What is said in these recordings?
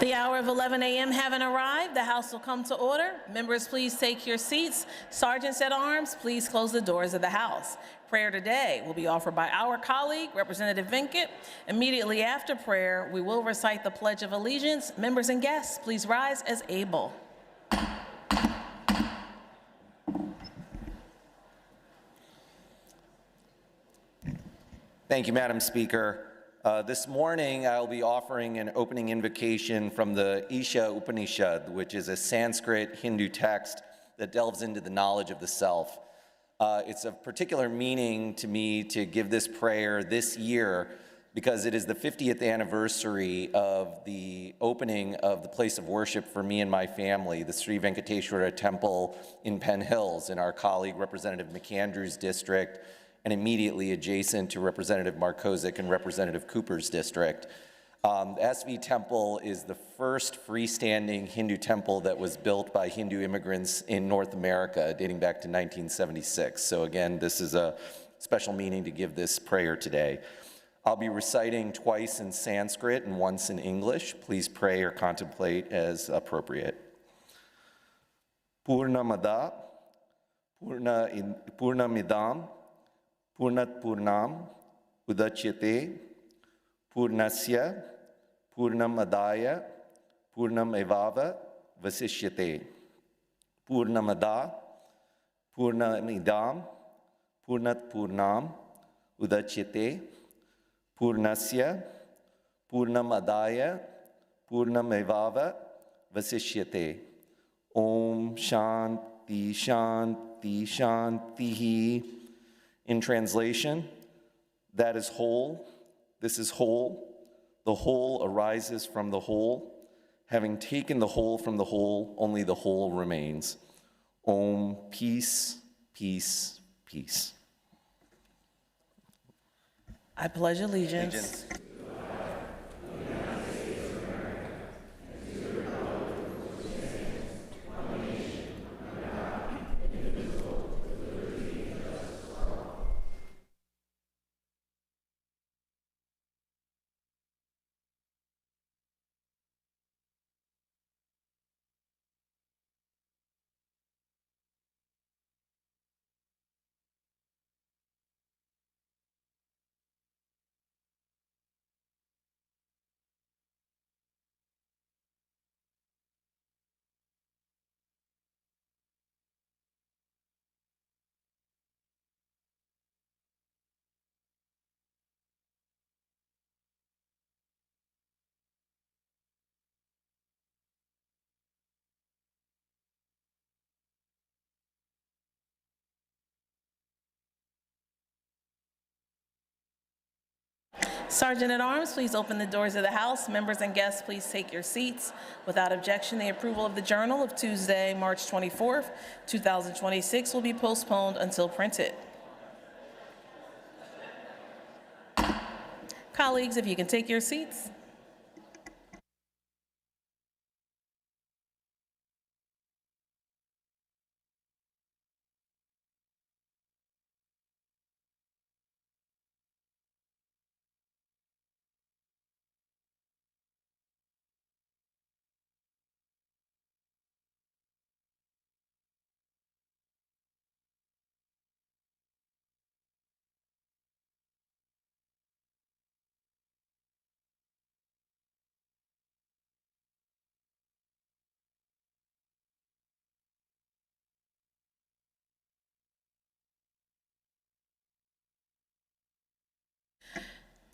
The hour of 11 a.m. having arrived, the House will come to order. Members, please take your seats. Sergeants at arms, please close the doors of the House. Prayer today will be offered by our colleague, Representative Vinkett. Immediately after prayer, we will recite the Pledge of Allegiance. Members and guests, please rise as able. Thank you, Madam Speaker. This morning, I'll be offering an opening invocation from the Isha Upanishad, which is a Sanskrit Hindu text that delves into the knowledge of the self. It's of particular meaning to me to give this prayer this year because it is the 50th anniversary of the opening of the place of worship for me and my family, the Sri Venkateswara Temple in Penn Hills in our colleague Representative McAndrews' district, and immediately adjacent to Representative Markozik and Representative Cooper's district. SV Temple is the first freestanding Hindu temple that was built by Hindu immigrants in North America, dating back to 1976. So again, this is a special meaning to give this prayer today. I'll be reciting twice in Sanskrit and once in English. Please pray or contemplate as appropriate. Purnamada, Purnamidam, Purnat Purnam, Udachyate, Purnasya, Purnam Adaya, Purnam Evava, Vasishyate. Purnamada, Purnamidam, Purnat Purnam, Udachyate, Purnasya, Purnam Adaya, Purnam Evava, Vasishyate. Om Shanti Shanti Shantihi. In translation, that is whole, this is whole, the whole arises from the whole. Having taken the whole from the whole, only the whole remains. Om, peace, peace, peace. I pledge allegiance. Sergeant at Arms, please open the doors of the House. Members and guests, please take your seats. Without objection, the approval of the Journal of Tuesday, March 24th, 2026 will be postponed until printed. Colleagues, if you can take your seats.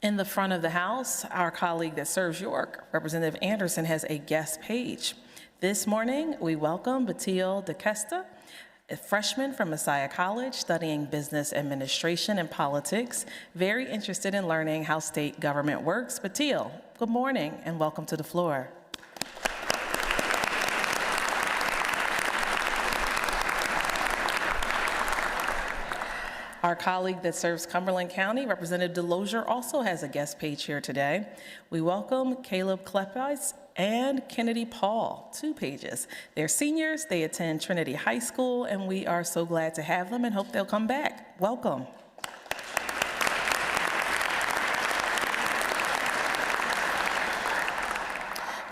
In the front of the House, our colleague that serves York, Representative Anderson, has a guest page. This morning, we welcome Batil DeCesta, a freshman from Messiah College studying business administration and politics, very interested in learning how state government works. Batil, good morning and welcome to the floor. Our colleague that serves Cumberland County, Representative Delosier, also has a guest page here today. We welcome Caleb Kleppies and Kennedy Paul, 2 pages. They're seniors, they attend Trinity High School, and we are so glad to have them and hope they'll come back. Welcome.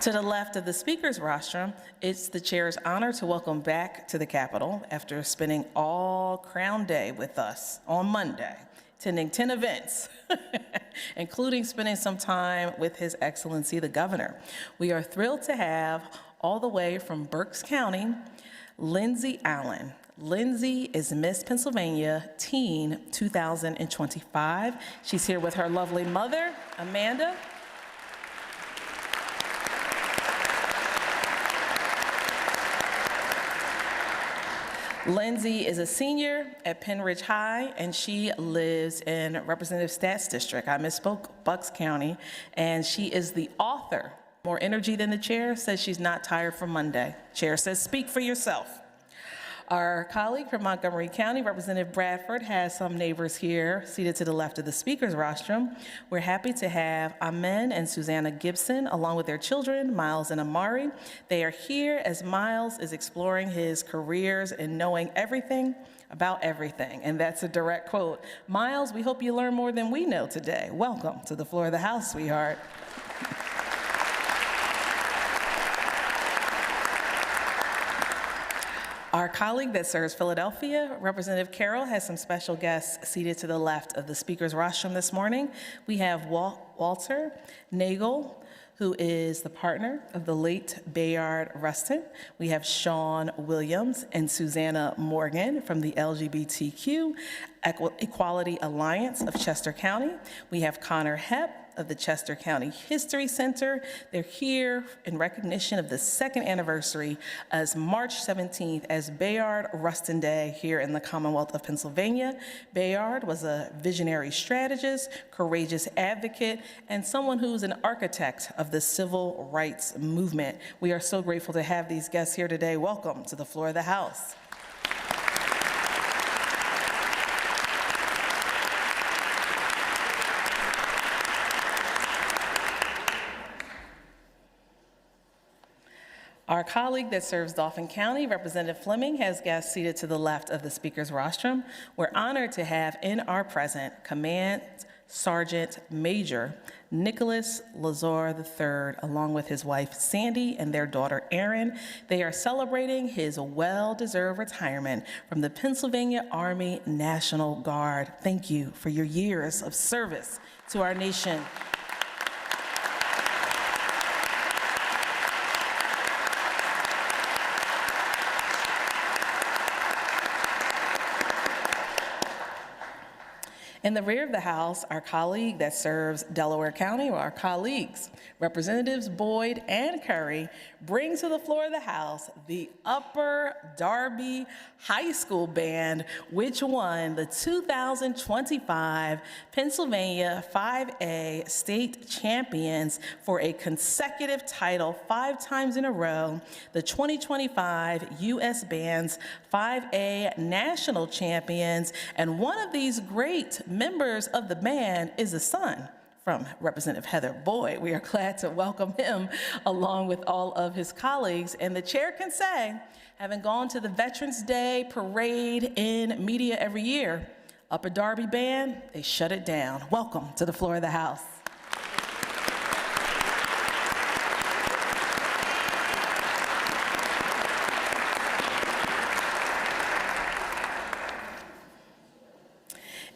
To the left of the speaker's rostrum, it's the chair's honor to welcome back to the Capitol after spending all Crown Day with us on Monday, attending 10 events, including spending some time with His Excellency the Governor. We are thrilled to have, all the way from Berks County, Lindsay Allen. Lindsay is Miss Pennsylvania Teen 2025. She's here with her lovely mother, Amanda. Lindsay is a senior at Penridge High, and she lives in Representative Stats District. I misspoke, Bucks County, and she is the author. More energy than the chair, says she's not tired from Monday. Chair says, speak for yourself. Our colleague from Montgomery County, Representative Bradford, has some neighbors here seated to the left of the speaker's rostrum. We're happy to have Amen and Susanna Gibson, along with their children, Miles and Amari. They are here as Miles is exploring his careers and knowing everything about everything. And that's a direct quote. Miles, we hope you learn more than we know today. Welcome to the floor of the House, sweetheart. Our colleague that serves Philadelphia, Representative Carroll, has some special guests seated to the left of the speaker's rostrum this morning. We have Walter Nagel, who is the partner of the late Bayard Rustin. We have Sean Williams and Susanna Morgan from the LGBTQ Equality Alliance of Chester County. We have Connor Hepp of the Chester County History Center. They're here in recognition of the second anniversary as March 17th as Bayard Rustin Day here in the Commonwealth of Pennsylvania. Bayard was a visionary strategist, courageous advocate, and someone who's an architect of the civil rights movement. We are so grateful to have these guests here today. Welcome to the floor of the House. Our colleague that serves Dauphin County, Representative Fleming, has guests seated to the left of the speaker's rostrum. We're honored to have in our present Command Sergeant Major Nicholas Lazar III, along with his wife Sandy and their daughter Erin. They are celebrating his well-deserved retirement from the Pennsylvania Army National Guard. Thank you for your years of service to our nation. In the rear of the House, our colleague that serves Delaware County, or our colleagues, Representatives Boyd and Curry, bring to the floor of the House the Upper Darby High School Band, which won the 2025 Pennsylvania 5A State Champions for a consecutive title 5 times in a row, the 2025 U.S. Band's 5A National Champions, and one of these great members of the band is a son from Representative Heather Boyd. We are glad to welcome him along with all of his colleagues. And the chair can say, having gone to the Veterans Day parade in media every year, Upper Darby Band, they shut it down. Welcome to the floor of the House.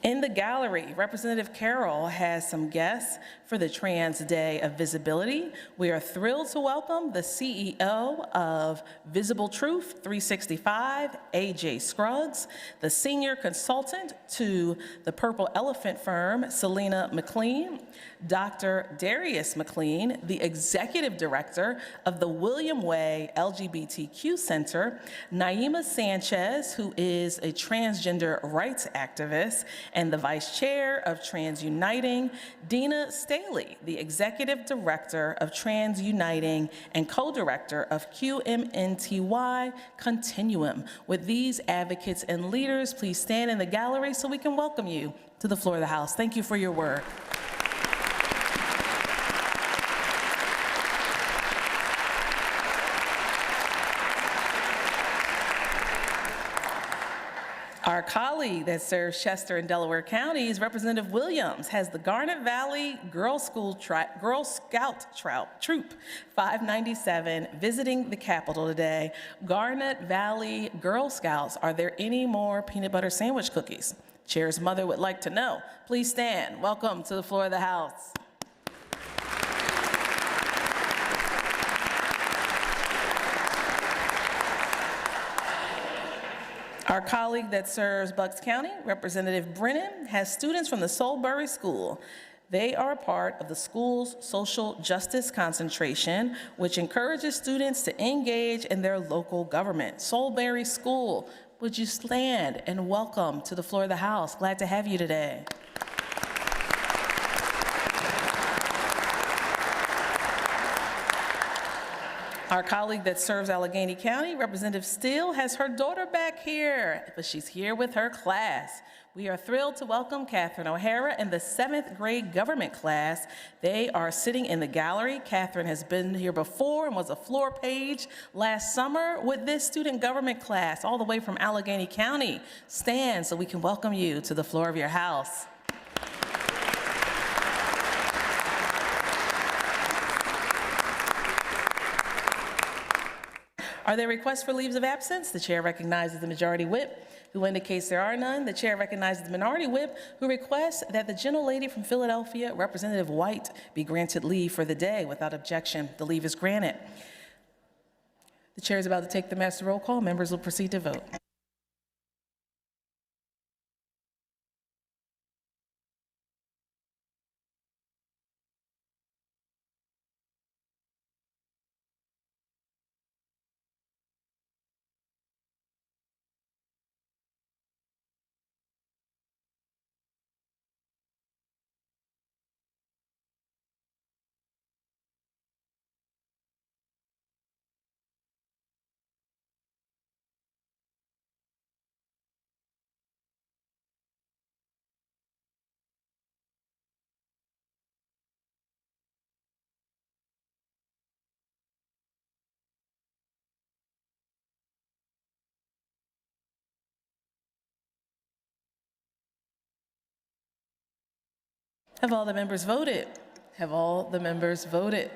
In the gallery, Representative Carroll has some guests for the Trans Day of Visibility. We are thrilled to welcome the CEO of Visible Truth 365, AJ Scruggs, the senior consultant to the Purple Elephant firm, Selena McLean, Dr. Darius McLean, the executive director of the William Way LGBTQ Center, Naima Sanchez, who is a transgender rights activist, and the vice chair of Trans Uniting, Dina Staley, the executive director of Trans Uniting and co-director of QMNTY Continuum. With these advocates and leaders, please stand in the gallery so we can welcome you to the floor of the House. Thank you for your work. Our Our colleague that serves Chester and Delaware counties, Representative Williams, has the Garnet Valley Girl Scout Troop 597 visiting the Capitol today. Garnet Valley Girl Scouts, are there any more peanut butter sandwich cookies? Chair's mother would like to know. Please stand. Welcome to the floor of the House. Our colleague that serves Bucks County, Representative Brennan, has students from the Soulbury School. They are a part of the school's social justice concentration, which encourages students to engage in their local government. Soulbury School, would you stand and welcome to the floor of the House? Glad to have you today. Our colleague that serves Allegheny County, Representative Steele, has her daughter back here, but she's here with her class. We are thrilled to welcome Catherine O'Hara and the 7th grade government class. They are sitting in the gallery. Catherine has been here before and was a floor page last summer with this student government class all the way from Allegheny County. Stand so we can welcome you to the floor of your house. Are there requests for leaves of absence? The chair recognizes the majority whip, who indicates there are none. The chair recognizes the minority whip, who requests that the gentlelady from Philadelphia, Representative White, be granted leave for the day. Without objection, the leave is granted. The chair is about to take the master roll call. Members will proceed to vote. Have all the members voted? Have all the members voted?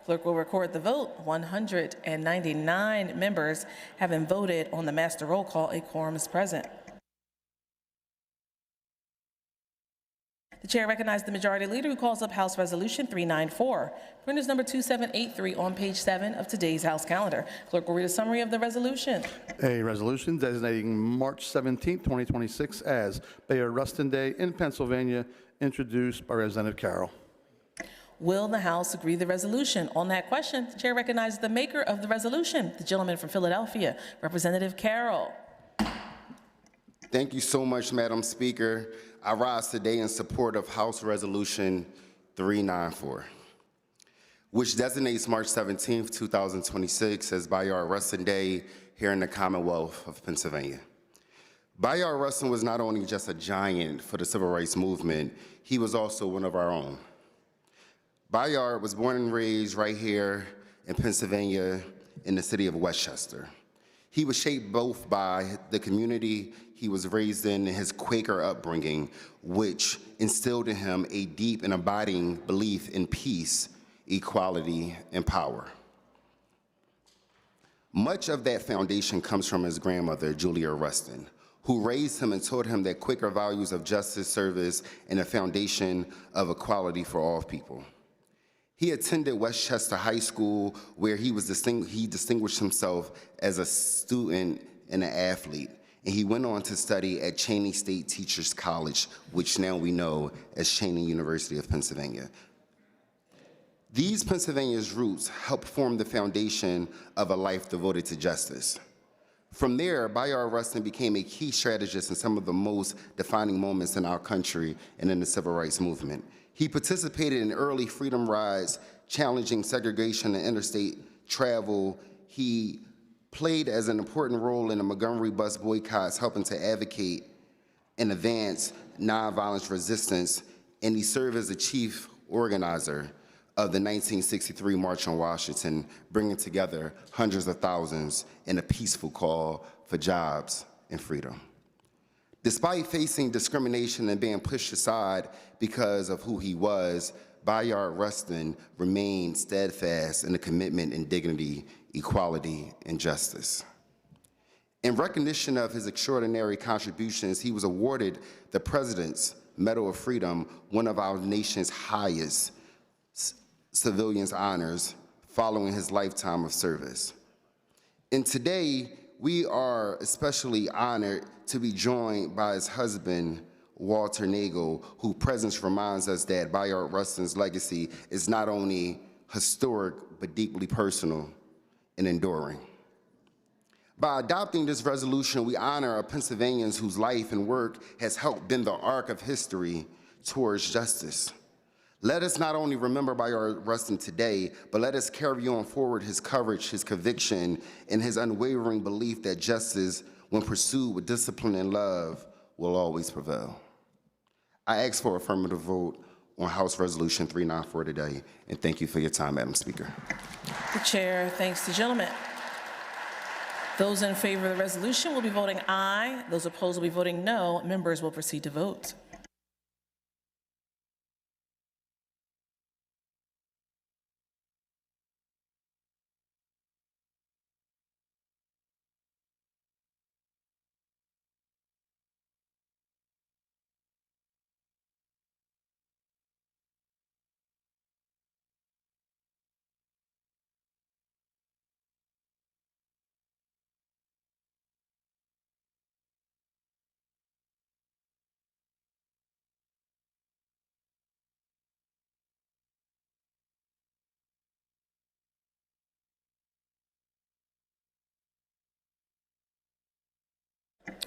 Clerk will record the vote. 199 members having voted on the master roll call. A quorum is present. The chair recognizes the majority leader, who calls up House Resolution 394, printers number 2783 on page 7 of today's House calendar. Clerk will read a summary of the resolution. A resolution designating March 17, 2026 as Bayard Rustin Day in Pennsylvania, introduced by Representative Carroll. Will the House agree to the resolution? On that question, the chair recognizes the maker of the resolution, the gentleman from Philadelphia, Representative Carroll. Thank you so much, Madam Speaker. I rise today in support of House Resolution 394, which designates March 17, 2026 as Bayard Rustin Day here in the Commonwealth of Pennsylvania. Bayard Rustin was not only just a giant for the civil rights movement, he was also one of our own. Bayard was born and raised right here in Pennsylvania in the city of Westchester. He was shaped both by the community he was raised in and his Quaker upbringing, which instilled in him a deep and abiding belief in peace, equality, and power. Much of that foundation comes from his grandmother, Julia Rustin, who raised him and taught him that Quaker values of justice, service, and a foundation of equality for all people. He attended Westchester High School, where he distinguished himself as a student and an athlete, and he went on to study at Cheyney State Teachers College, which now we know as Cheyney University of Pennsylvania. These Pennsylvania's roots helped form the foundation of a life devoted to justice. From there, Bayard Rustin became a key strategist in some of the most defining moments in our country and in the civil rights movement. He participated in early freedom rides, challenging segregation and interstate travel. He played as an important role in the Montgomery bus boycotts, helping to advocate and advance nonviolence resistance, and he served as the chief organizer of the 1963 March on Washington, bringing together hundreds of thousands in a peaceful call for jobs and freedom. Despite facing discrimination and being pushed aside because of who he was, Bayard Rustin remained steadfast in the commitment and dignity, equality, and justice. In recognition of his extraordinary contributions, he was awarded the President's Medal of Freedom, one of our nation's highest civilian honors, following his lifetime of service. And today, we are especially honored to be joined by his husband, Walter Nagel, whose presence reminds us that Bayard Rustin's legacy is not only historic, but deeply personal and enduring. By adopting this resolution, we honor our Pennsylvanians whose life and work has helped bend the arc of history towards justice. Let us not only remember Bayard Rustin today, but let us carry on forward his courage, his conviction, and his unwavering belief that justice, when pursued with discipline and love, will always prevail. I ask for affirmative vote on House Resolution 394 today, and thank you for your time, Madam Speaker. The chair thanks the gentleman. Those in favor of the resolution will be voting aye. Those opposed will be voting no. Members will proceed to vote.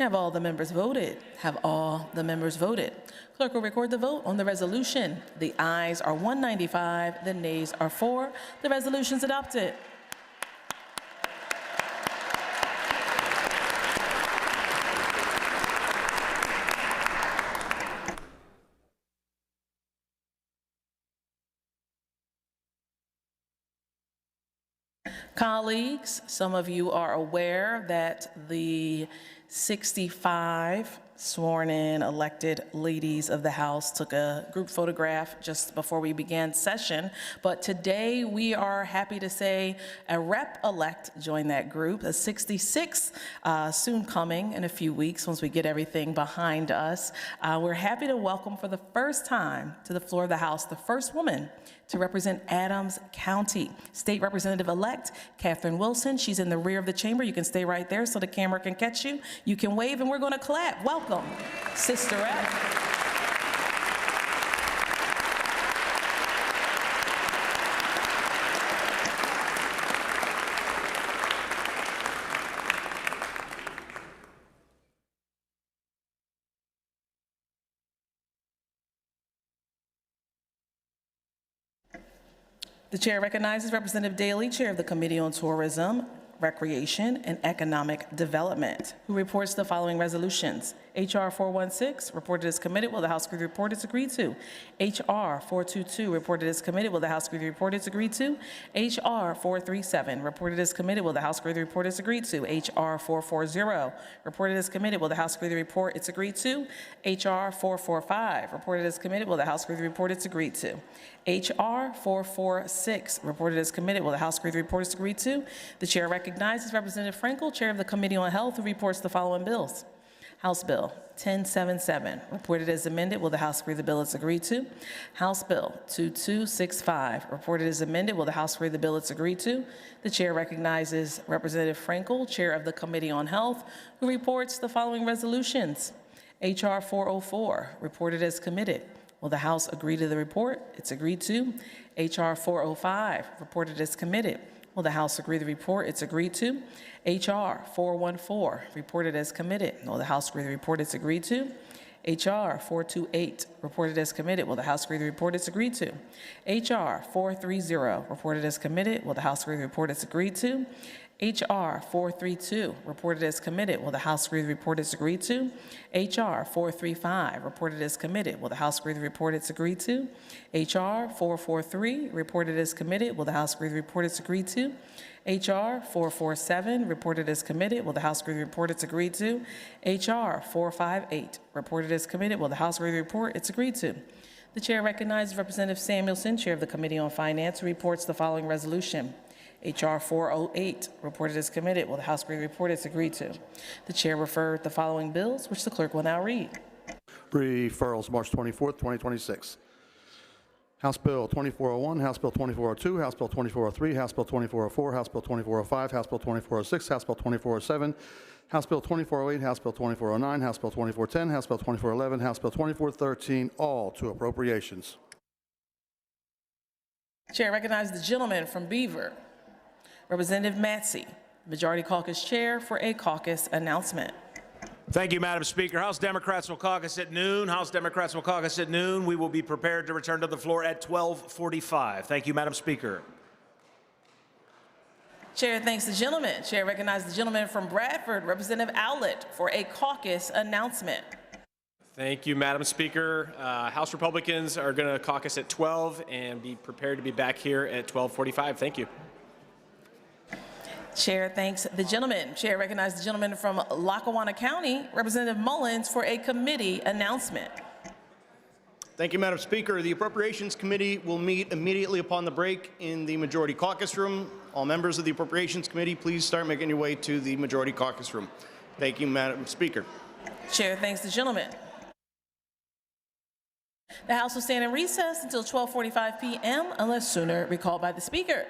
Have all the members voted? Have all the members voted? Clerk will record the vote on the resolution. The ayes are 195, the nays are 4. The resolution is adopted. Colleagues, some of you are aware that the 65 sworn-in elected ladies of the House took a group photograph just before we began session. But today we are happy to say a rep-elect joined that group, a 66 soon coming in a few weeks once we get everything behind us. We're happy to welcome for the first time to the floor of the House the first woman to represent Adams County, State Representative-elect Catherine Wilson. She's in the rear of the chamber. You can stay right there so the camera can catch you. You can wave and we're going to clap. Welcome, Sister Rep. The chair recognizes Representative Daley, Chair of the Committee on Tourism, Recreation, and Economic Development, who reports the following resolutions. H.R. 416, reported as committed. Will the House agree to report? It's agreed to. H.R. 422, reported as committed. Will the House agree to report? It's agreed to. H.R. 437, reported as committed. Will the House agree to report? It's agreed to. H.R. 440, reported as committed. Will the House agree to report? It's agreed to. H.R. 445, reported as committed. Will the House agree to report? It's agreed to. H.R. 446, reported as committed. Will the House agree to report? It's agreed to. The chair recognizes Representative Frankel, Chair of the Committee on Health, who reports the following bills. House Bill 1077, reported as amended. Will the House agree the bill is agreed to? House Bill 2265, reported as amended. Will the House agree the bill is agreed to? The chair recognizes Representative Frankel, Chair of the Committee on Health, who reports the following resolutions. H.R. 404, reported as committed. Will the House agree to the report? It's agreed to. H.R. 405, reported as committed. Will the House agree to the report? It's agreed to. H.R. 414, reported as committed. Will the House agree to the report? It's agreed to. H.R. 428, reported as committed. Will the House agree to the report? It's agreed to. H.R. 430, reported as committed. Will the House agree to the report? It's agreed to. H.R. 432, reported as committed. Will the House agree the report is agreed to? H.R. 435, reported as committed. Will the House agree the report is agreed to? H.R. 443, reported as committed. Will the House agree the report is agreed to? H.R. 447, reported as committed. Will the House agree the report is agreed to? H.R. 458, reported as committed. Will the House agree the report is agreed to? The chair recognizes Representative Samuelson, Chair of the Committee on Finance, who reports the following resolution. H.R. 408, reported as committed. Will the House agree the report is agreed to? The chair referred the following bills, which the clerk will now read. Referrals, March 24th, 2026. House Bill 2401, House Bill 2402, House Bill 2403, House Bill 2404, House Bill 2405, House Bill 2406, House Bill 2407, House Bill 2408, House Bill 2409, House Bill 2410, House Bill 2411, House Bill 2413, all to appropriations. Chair recognizes the gentleman from Beaver, Representative Matsey, Majority Caucus Chair, for a caucus announcement. Thank you, Madam Speaker. House Democrats will caucus at noon. House Democrats will caucus at noon. We will be prepared to return to the floor at 12:45. Thank you, Madam Speaker. Chair thanks the gentleman. Chair recognizes the gentleman from Bradford, Representative Owlett, for a caucus announcement. Thank you, Madam Speaker. House Republicans are going to caucus at 12 and be prepared to be back here at 12:45. Thank you. Chair thanks the gentleman. Chair recognizes the gentleman from Lackawanna County, Representative Mullins, for a committee announcement. Thank you, Madam Speaker. The Appropriations Committee will meet immediately upon the break in the Majority Caucus Room. All members of the Appropriations Committee, please start making your way to the Majority Caucus Room. Thank you, Madam Speaker. Chair thanks the gentleman. The House will stand in recess until 12:45 p.m. unless sooner recalled by the Speaker.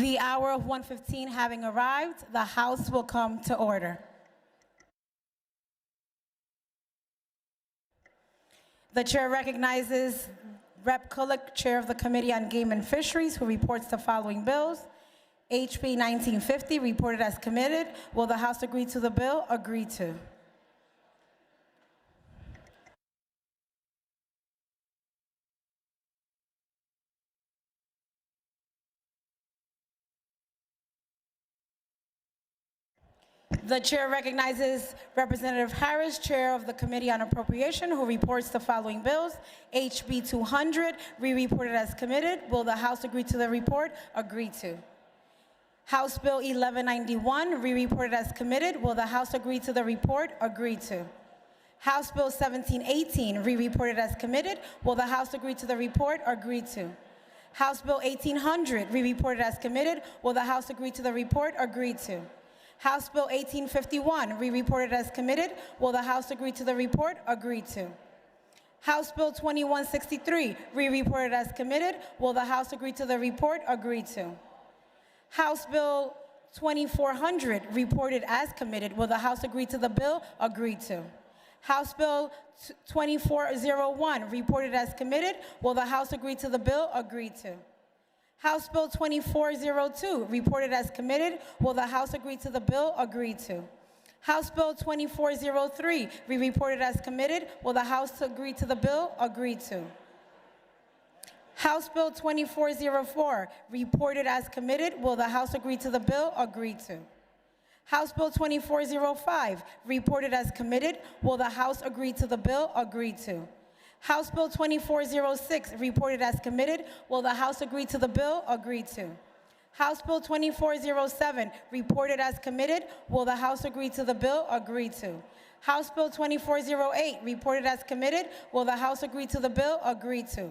The hour of 1:15 having arrived, the House will come to order. The chair recognizes Rep. Kulik, Chair of the Committee on Game and Fisheries, who reports the following bills. HB 1950, reported as committed. Will the House agree to the bill? Agree to. The chair recognizes Representative Harris, Chair of the Committee on Appropriation, who reports the following bills. HB 200, re-reported as committed. Will the House agree to the report? Agree to. House Bill 1191, re-reported as committed. Will the House agree to the report? Agree to. House Bill 1718, re-reported as committed. Will the House agree to the report? Agree to. House Bill 1800, re-reported as committed. Will the House agree to the report? Agree to. House Bill 1851, re-reported as committed. Will the House agree to the report? Agree to. House Bill 2163, re-reported as committed. Will the House agree to the report? Agree to. House Bill 2400, reported as committed. Will the House agree to the bill? Agree to. House Bill 2401, reported as committed. Will the House agree to the bill? Agree to. House Bill 2402, reported as committed. Will the House agree to the bill? Agree to. House Bill 2403, re-reported as committed. Will the House agree to the bill? Agree to. House Bill 2404, reported as committed. Will the House agree to the bill? Agree to. House Bill 2405, reported as committed. Will the House agree to the bill? Agree to. House Bill 2406, reported as committed. Will the House agree to the bill? Agree to. House Bill 2407, reported as committed. Will the House agree to the bill? Agree to. House Bill 2408, reported as committed. Will the House agree to the bill? Agree to.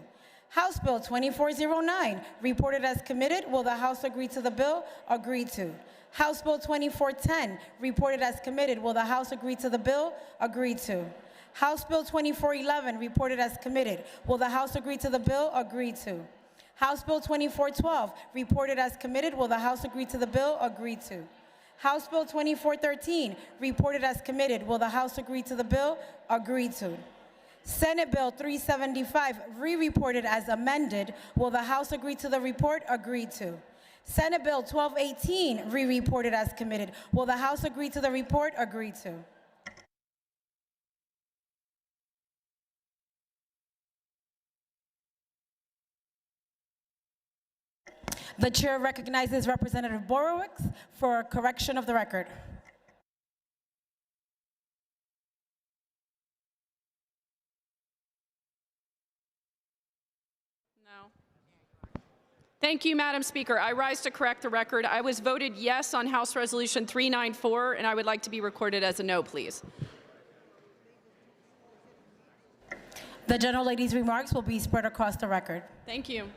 House Bill 2409, reported as committed. Will the House agree to the bill? Agree to. House Bill 2410, reported as committed. Will the House agree to the bill? Agree to. House Bill 2411, reported as committed. Will the House agree to the bill? Agree to. House Bill 2412, reported as committed. Will the House agree to the bill? Agree to. House Bill 2413, reported as committed. Will the House agree to the bill? Agree to. Senate Bill 375, re-reported as amended. Will the House agree to the report? Agree to. Senate Bill 1218, re-reported as committed. Will the House agree to the report? Agree to. The chair recognizes Representative Borowicz for correction of the record. No. Thank you, Madam Speaker. I rise to correct the record. I was voted yes on House Resolution 394, and I would like to be recorded as a no, please. The gentlelady's remarks will be spread across the record. Thank you.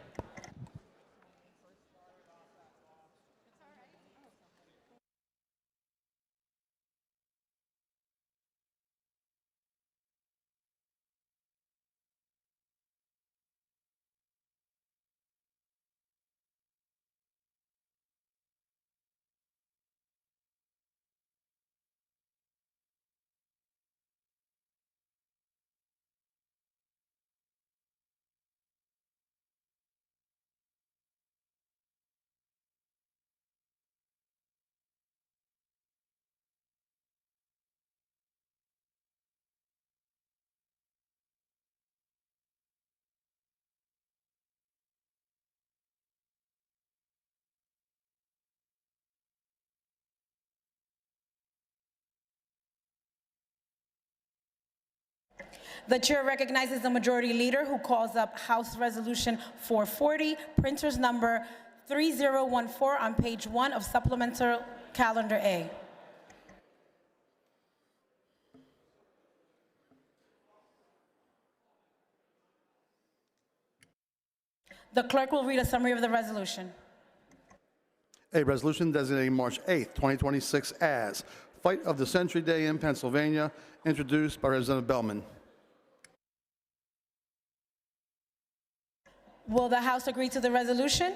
The chair recognizes the majority leader who calls up House Resolution 440, printer's number 3014 on page 1 of Supplemental Calendar A. The clerk will read a summary of the resolution. A resolution designating March 8th, 2026 as Fight of the Century Day in Pennsylvania, introduced by Representative Bellman. Will the House agree to the resolution?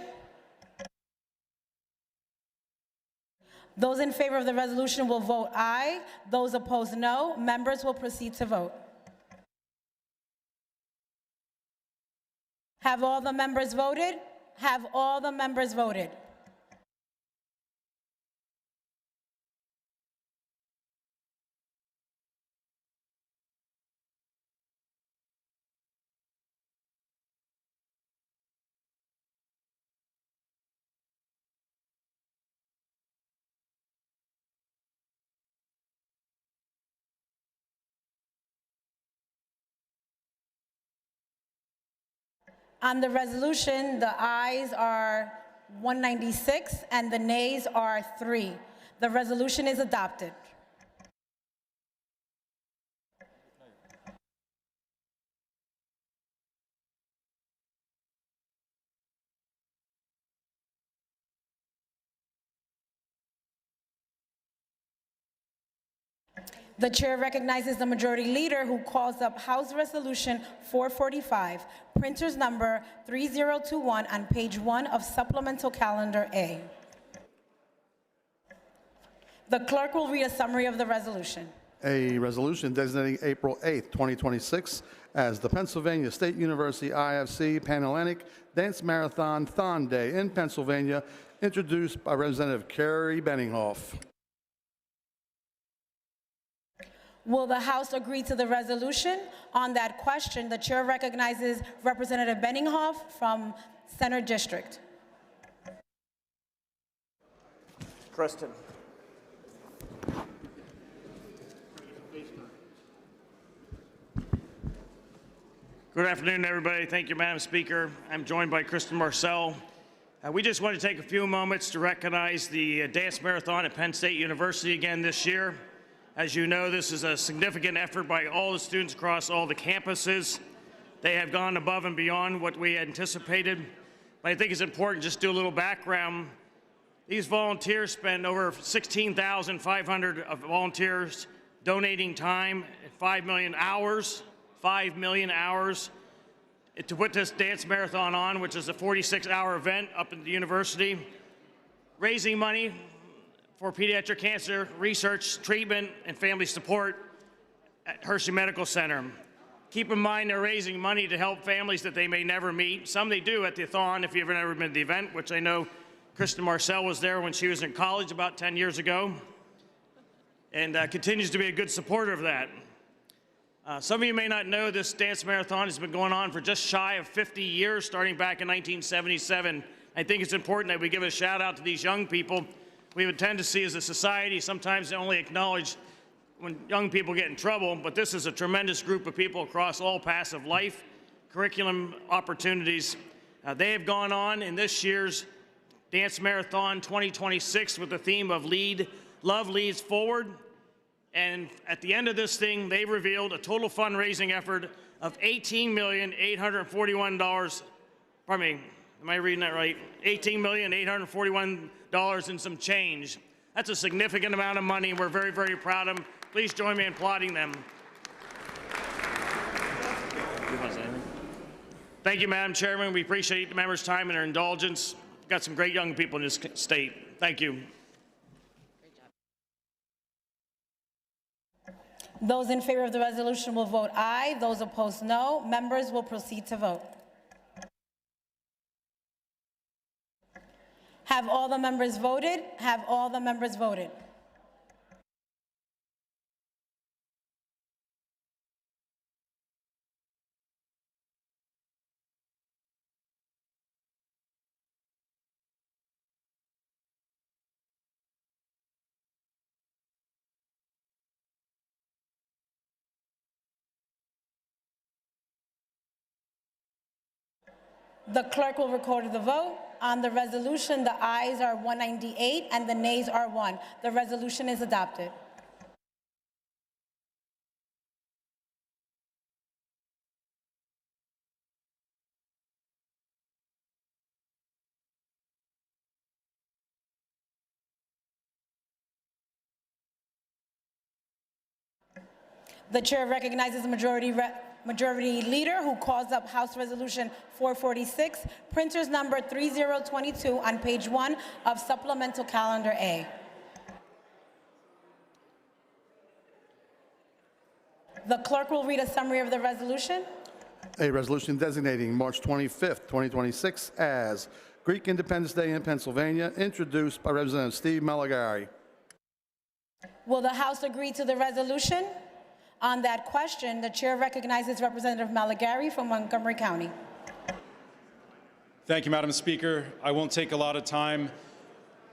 Those in favor of the resolution will vote aye. Those opposed, no. Members will proceed to vote. Have all the members voted? Have all the members voted? On the resolution, the ayes are 196 and the nays are 3. The resolution is adopted. The chair recognizes the majority leader who calls up House Resolution 445, printer's number 3021 on page 1 of Supplemental Calendar A. The clerk will read a summary of the resolution. A resolution designating April 8th, 2026 as the Pennsylvania State University IFC Pan-Atlantic Dance Marathon Thon Day in Pennsylvania, introduced by Representative Carrie Benninghoff. Will the House agree to the resolution? On that question, the chair recognizes Representative Benninghoff from Center District. Kristen. Good afternoon, everybody. Thank you, Madam Speaker. I'm joined by Kristen Marcel. We just want to take a few moments to recognize the Dance Marathon at Penn State University again this year. As you know, this is a significant effort by all the students across all the campuses. They have gone above and beyond what we anticipated. But I think it's important just to do a little background. These volunteers spend over 16,500 of volunteers donating time, 5 million hours to put this dance marathon on, which is a 46-hour event up at the university, raising money for pediatric cancer research, treatment, and family support at Hershey Medical Center. Keep in mind they're raising money to help families that they may never meet. Some they do at the thon if you've never been to the event, which I know Kristen Marcel was there when she was in college about 10 years ago, and continues to be a good supporter of that. Some of you may not know this dance marathon has been going on for just shy of 50 years, starting back in 1977. I think it's important that we give a shout out to these young people. We would tend to see as a society sometimes only acknowledge when young people get in trouble, but this is a tremendous group of people across all paths of life, curriculum opportunities. They have gone on in this year's Dance Marathon 2026 with the theme of Love Leads Forward. And at the end of this thing, they revealed a total fundraising effort of $18,841. Pardon me, am I reading that right? $18,841 and some change. That's a significant amount of money. We're very, very proud of them. Please join me in applauding them. Thank you, Madam Chairman. We appreciate the members' time and their indulgence. We've got some great young people in this state. Thank you. Those in favor of the resolution will vote aye. Those opposed, no. Members will proceed to vote. Have all the members voted? Have all the members voted? The clerk will record the vote. On the resolution, the ayes are 198 and the nays are 1. The resolution is adopted. The chair recognizes the majority leader who calls up House Resolution 446, printer's number 3022 on page 1 of Supplemental Calendar A. The clerk will read a summary of the resolution. A resolution designating March 25th, 2026 as Greek Independence Day in Pennsylvania, introduced by Representative Steve Malagari. Will the House agree to the resolution? On that question, the chair recognizes Representative Malagari from Montgomery County. Thank you, Madam Speaker. I won't take a lot of time.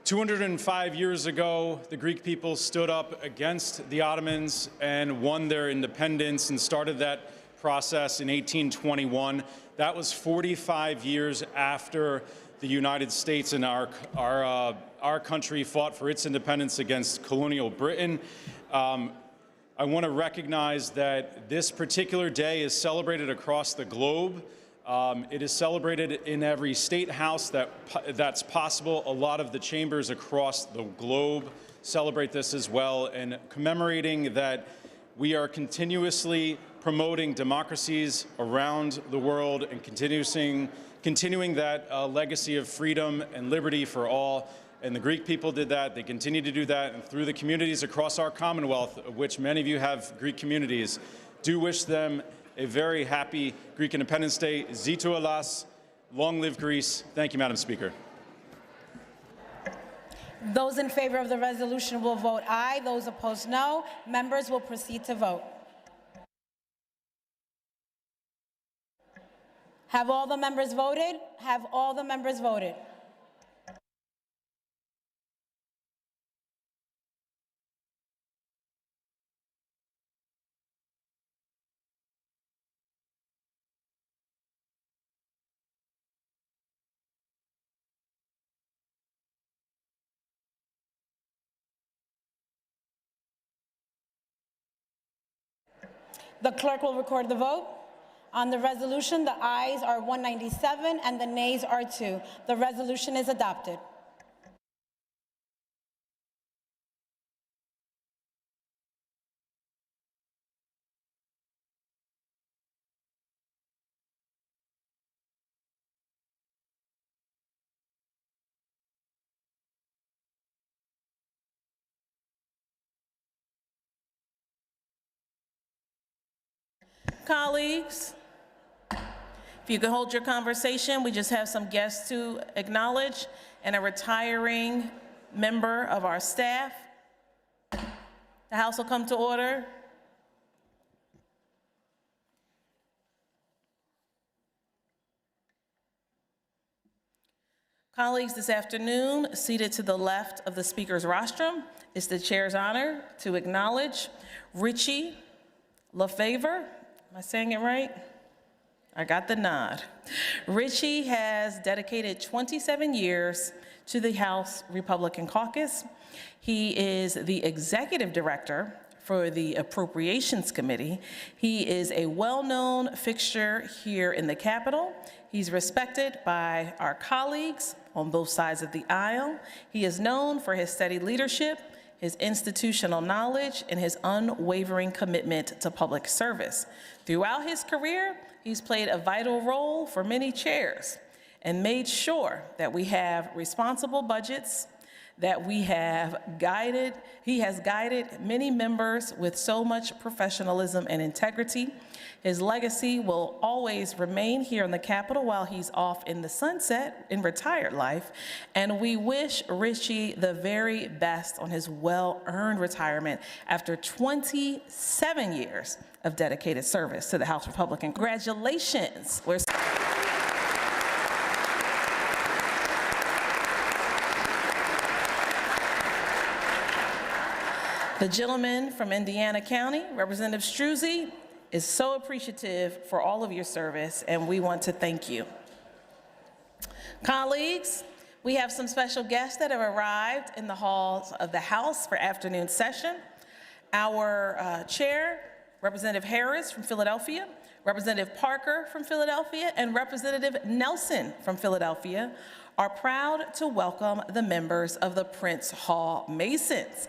205 years ago, the Greek people stood up against the Ottomans and won their independence and started that process in 1821. That was 45 years after the United States and our country fought for its independence against colonial Britain. I want to recognize that this particular day is celebrated across the globe. It is celebrated in every state house that's possible. A lot of the chambers across the globe celebrate this as well, and commemorating that we are continuously promoting democracies around the world and continuing that legacy of freedom and liberty for all. And the Greek people did that. They continue to do that. And through the communities across our Commonwealth, of which many of you have Greek communities, do wish them a very happy Greek Independence Day. Zito Elas, long live Greece. Thank you, Madam Speaker. Those in favor of the resolution will vote aye. Those opposed, no. Members will proceed to vote. Have all the members voted? Have all the members voted? The clerk will record the vote. On the resolution, the ayes are 197 and the nays are 2. The resolution is adopted. Colleagues, if you could hold your conversation, we just have some guests to acknowledge and a retiring member of our staff. The House will come to order. Colleagues, this afternoon, seated to the left of the Speaker's rostrum, it's the Chair's honor to acknowledge Richie LaFavor. Am I saying it right? I got the nod. Richie has dedicated 27 years to the House Republican Caucus. He is the executive director for the Appropriations Committee. He is a well-known fixture here in the Capitol. He's respected by our colleagues on both sides of the aisle. He is known for his steady leadership, his institutional knowledge, and his unwavering commitment to public service. Throughout his career, he's played a vital role for many chairs and made sure that we have responsible budgets, that he has guided many members with so much professionalism and integrity. His legacy will always remain here in the Capitol while he's off in the sunset in retired life. And we wish Richie the very best on his well-earned retirement after 27 years of dedicated service to the House Republican. Congratulations. The gentleman from Indiana County, Representative Struzzi, is so appreciative for all of your service, and we want to thank you. Colleagues, we have some special guests that have arrived in the halls of the House for afternoon session. Our chair, Representative Harris from Philadelphia, Representative Parker from Philadelphia, and Representative Nelson from Philadelphia are proud to welcome the members of the Prince Hall Masons.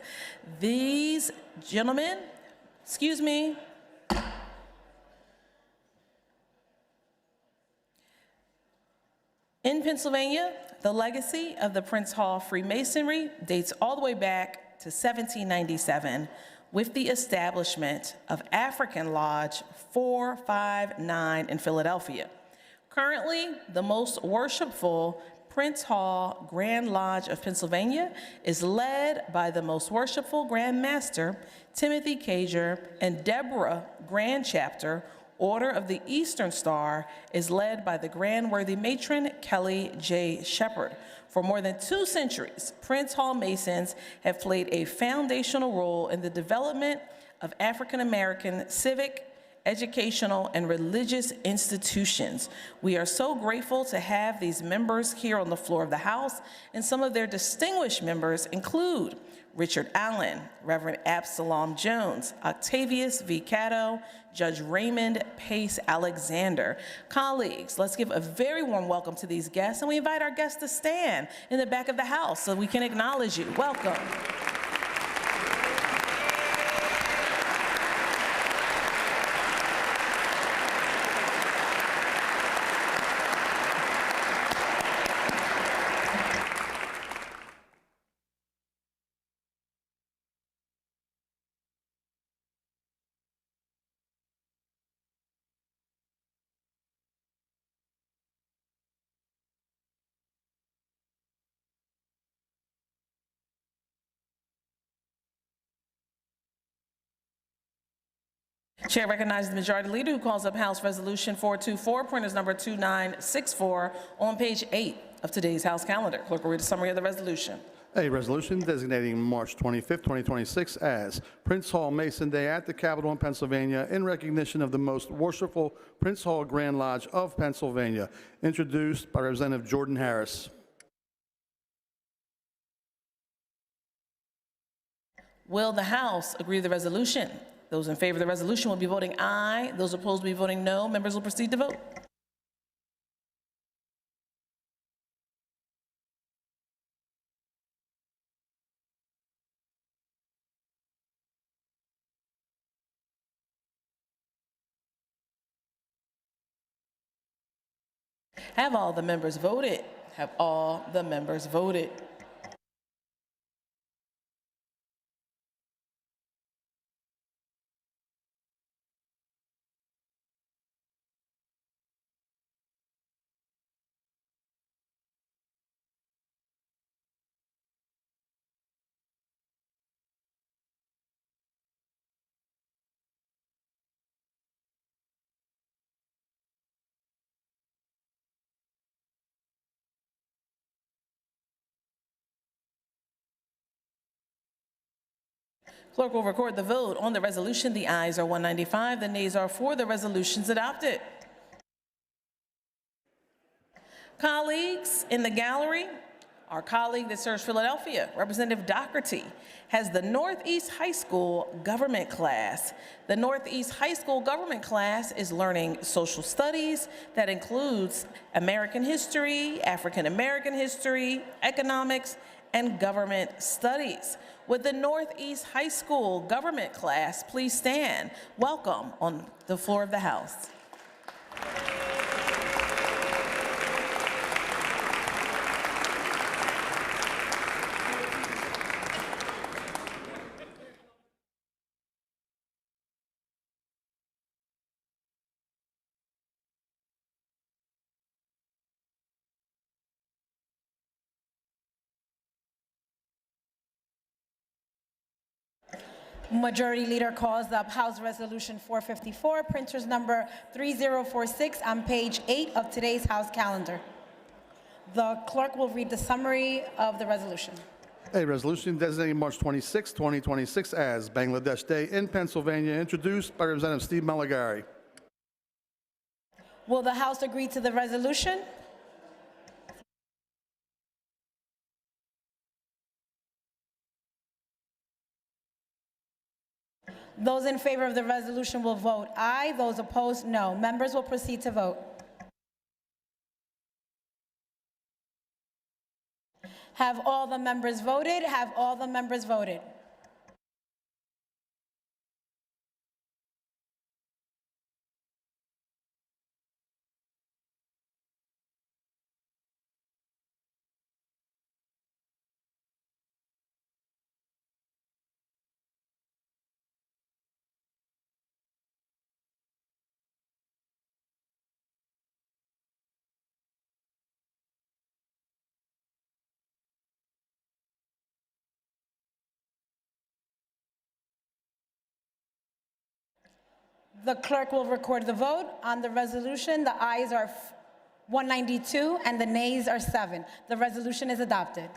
These gentlemen, in Pennsylvania, the legacy of the Prince Hall Freemasonry dates all the way back to 1797, with the establishment of African Lodge 459 in Philadelphia. Currently, the most worshipful Prince Hall Grand Lodge of Pennsylvania is led by the most worshipful Grand Master, Timothy Cager, and Deborah Grand Chapter, Order of the Eastern Star, is led by the Grand Worthy Matron, Kelly J. Shepard. For more than 2 centuries, Prince Hall Masons have played a foundational role in the development of African American civic, educational, and religious institutions. We are so grateful to have these members here on the floor of the House, and some of their distinguished members include Richard Allen, Reverend Absalom Jones, Octavius V. Cato, Judge Raymond Pace Alexander. Colleagues, let's give a very warm welcome to these guests, and we invite our guests to stand in the back of the House so we can acknowledge you. Welcome. Chair recognizes the Majority Leader, who calls up House Resolution 424, pointers number 2964, on page 8 of today's House calendar. Clerk will read a summary of the resolution. A resolution designating March 25, 2026 as Prince Hall Mason Day at the Capitol in Pennsylvania in recognition of the most worshipful Prince Hall Grand Lodge of Pennsylvania, introduced by Representative Jordan Harris. Will the House agree to the resolution? Those in favor of the resolution will be voting aye. Those opposed will be voting no. Members will proceed to vote. Have all the members voted? Have all the members voted? Clerk will record the vote. On the resolution, the ayes are 195, the nays are 4. The resolution's adopted. Colleagues in the gallery, our colleague that serves Philadelphia, Representative Doherty, has the Northeast High School government class. The Northeast High School government class is learning social studies that includes American history, African American history, economics, and government studies. Would the Northeast High School government class please stand? Welcome on the floor of the House. Majority Leader calls up House Resolution 454, printers number 3046, on page 8 of today's House calendar. The clerk will read the summary of the resolution. A resolution designating March 26, 2026 as Bangladesh Day in Pennsylvania, introduced by Representative Steve Malagari. Will the House agree to the resolution? Those in favor of the resolution will vote aye. Those opposed, no. Members will proceed to vote. Have all the members voted? Have all the members voted? The clerk will record the vote. On the resolution, the ayes are 192 and the nays are 7. The resolution is adopted.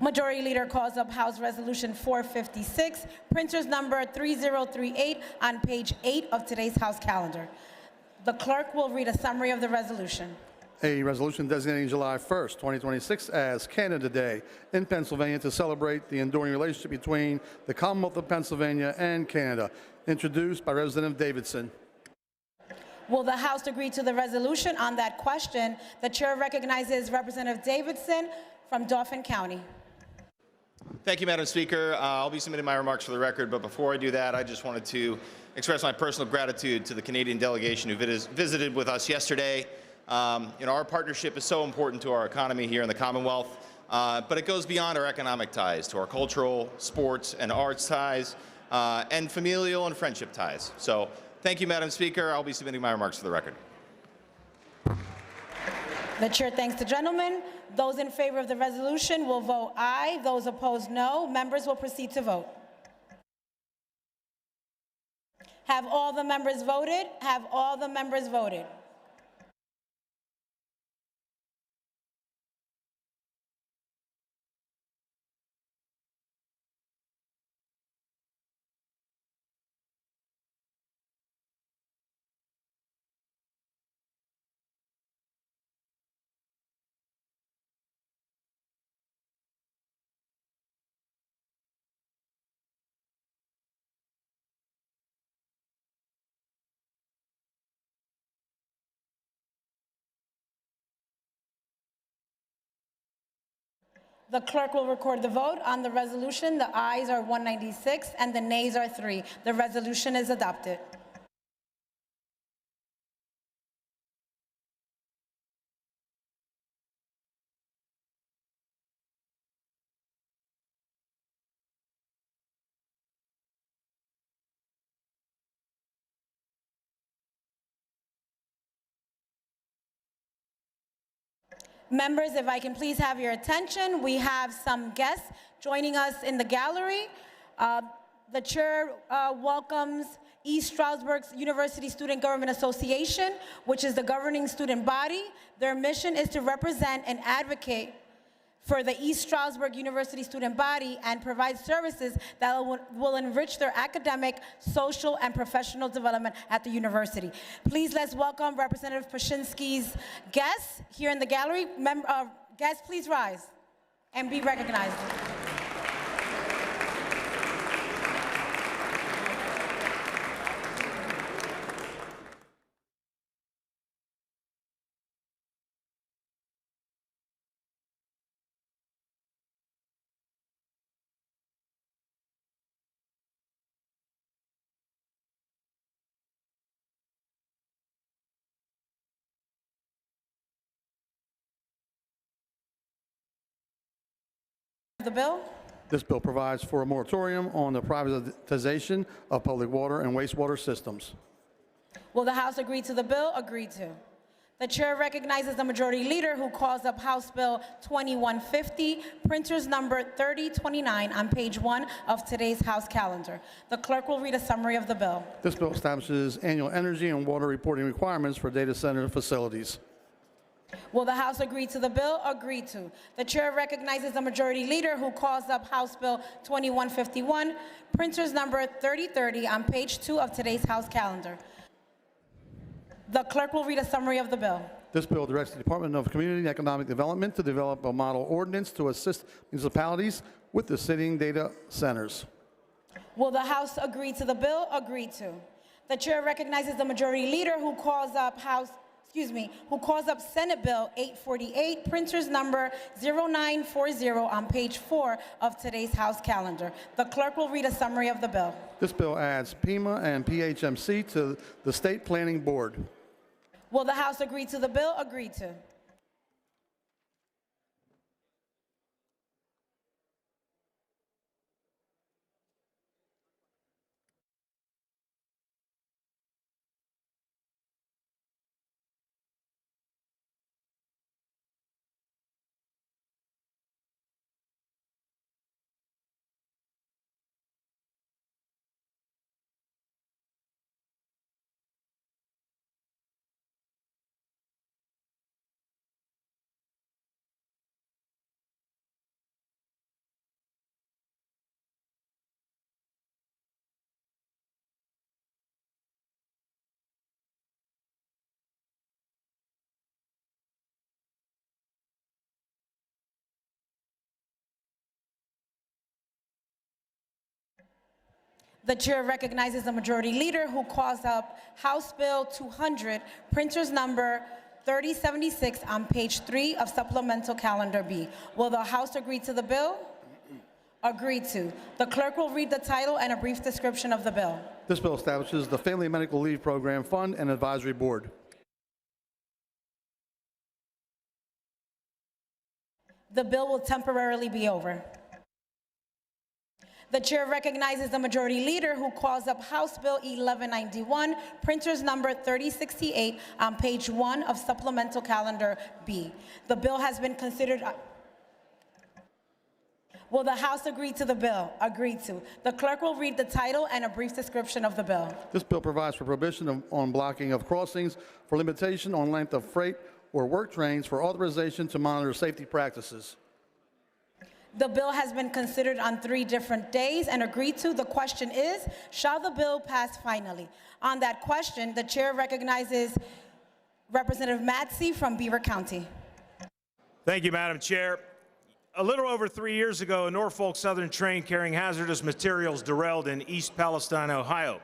Majority Leader calls up House Resolution 456, printers number 3038 on page 8 of today's House calendar. The clerk will read a summary of the resolution. A resolution designating July 1st, 2026 as Canada Day in Pennsylvania to celebrate the enduring relationship between the Commonwealth of Pennsylvania and Canada, introduced by Representative Davidson. Will the House agree to the resolution on that question? The chair recognizes Representative Davidson from Dauphin County. Thank you, Madam Speaker. I'll be submitting my remarks for the record, but before I do that, I just wanted to express my personal gratitude to the Canadian delegation who visited with us yesterday. Our partnership is so important to our economy here in the Commonwealth, but it goes beyond our economic ties to our cultural, sports, and arts ties, and familial and friendship ties. So thank you, Madam Speaker. I'll be submitting my remarks for the record. The chair thanks the gentleman. Those in favor of the resolution will vote aye. Those opposed, no. Members will proceed to vote. Have all the members voted? Have all the members voted? The clerk will record the vote. On the resolution, the ayes are 196 and the nays are 3. The resolution is adopted. Members, if I can please have your attention, we have some guests joining us in the gallery. The chair welcomes East Stroudsburg University Student Government Association, which is the governing student body. Their mission is to represent and advocate for the East Stroudsburg University student body and provide services that will enrich their academic, social, and professional development at the university. Please let's welcome Representative Pashinsky's guests here in the gallery. Guests, please rise and be recognized. The bill. This bill provides for a moratorium on the privatization of public water and wastewater systems. Will the House agree to the bill? Agreed to. The chair recognizes the majority leader who calls up House Bill 2150, printers number 3029 on page 1 of today's House calendar. The clerk will read a summary of the bill. This bill establishes annual energy and water reporting requirements for data center facilities. Will the House agree to the bill? Agreed to. The chair recognizes the majority leader who calls up House Bill 2151, printers number 3030 on page 2 of today's House calendar. The clerk will read a summary of the bill. This bill directs the Department of Community and Economic Development to develop a model ordinance to assist municipalities with the sitting data centers. Will the House agree to the bill? Agreed to. The chair recognizes the majority leader who calls up Senate Bill 848, printers number 0940 on page 4 of today's House calendar. The clerk will read a summary of the bill. This bill adds PEMA and PHMC to the State Planning Board. Will the House agree to the bill? Agreed to. The chair recognizes the majority leader who calls up House Bill 200, printers number 3076 on page 3 of supplemental calendar B. Will the House agree to the bill? Agreed to. The clerk will read the title and a brief description of the bill. This bill establishes the Family Medical Leave Program Fund and Advisory Board. The bill will temporarily be over. The chair recognizes the majority leader who calls up House Bill 1191, printers number 3068 on page 1 of supplemental calendar B. The bill has been considered. Will the House agree to the bill? Agreed to. The clerk will read the title and a brief description of the bill. This bill provides for prohibition on blocking of crossings, for limitation on length of freight or work trains, for authorization to monitor safety practices. The bill has been considered on 3 different days and agreed to. The question is, shall the bill pass finally? On that question, the chair recognizes Representative Matsey from Beaver County. Thank you, Madam Chair. A little over 3 years ago, a Norfolk Southern train carrying hazardous materials derailed in East Palestine, Ohio.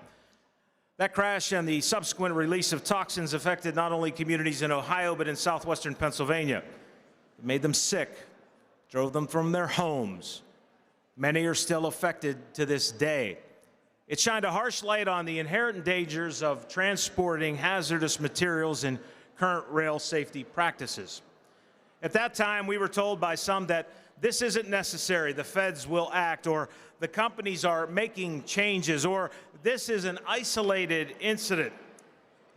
That crash and the subsequent release of toxins affected not only communities in Ohio, but in southwestern Pennsylvania. It made them sick, drove them from their homes. Many are still affected to this day. It shined a harsh light on the inherent dangers of transporting hazardous materials and current rail safety practices. At that time, we were told by some that this isn't necessary, the feds will act, or the companies are making changes, or this is an isolated incident.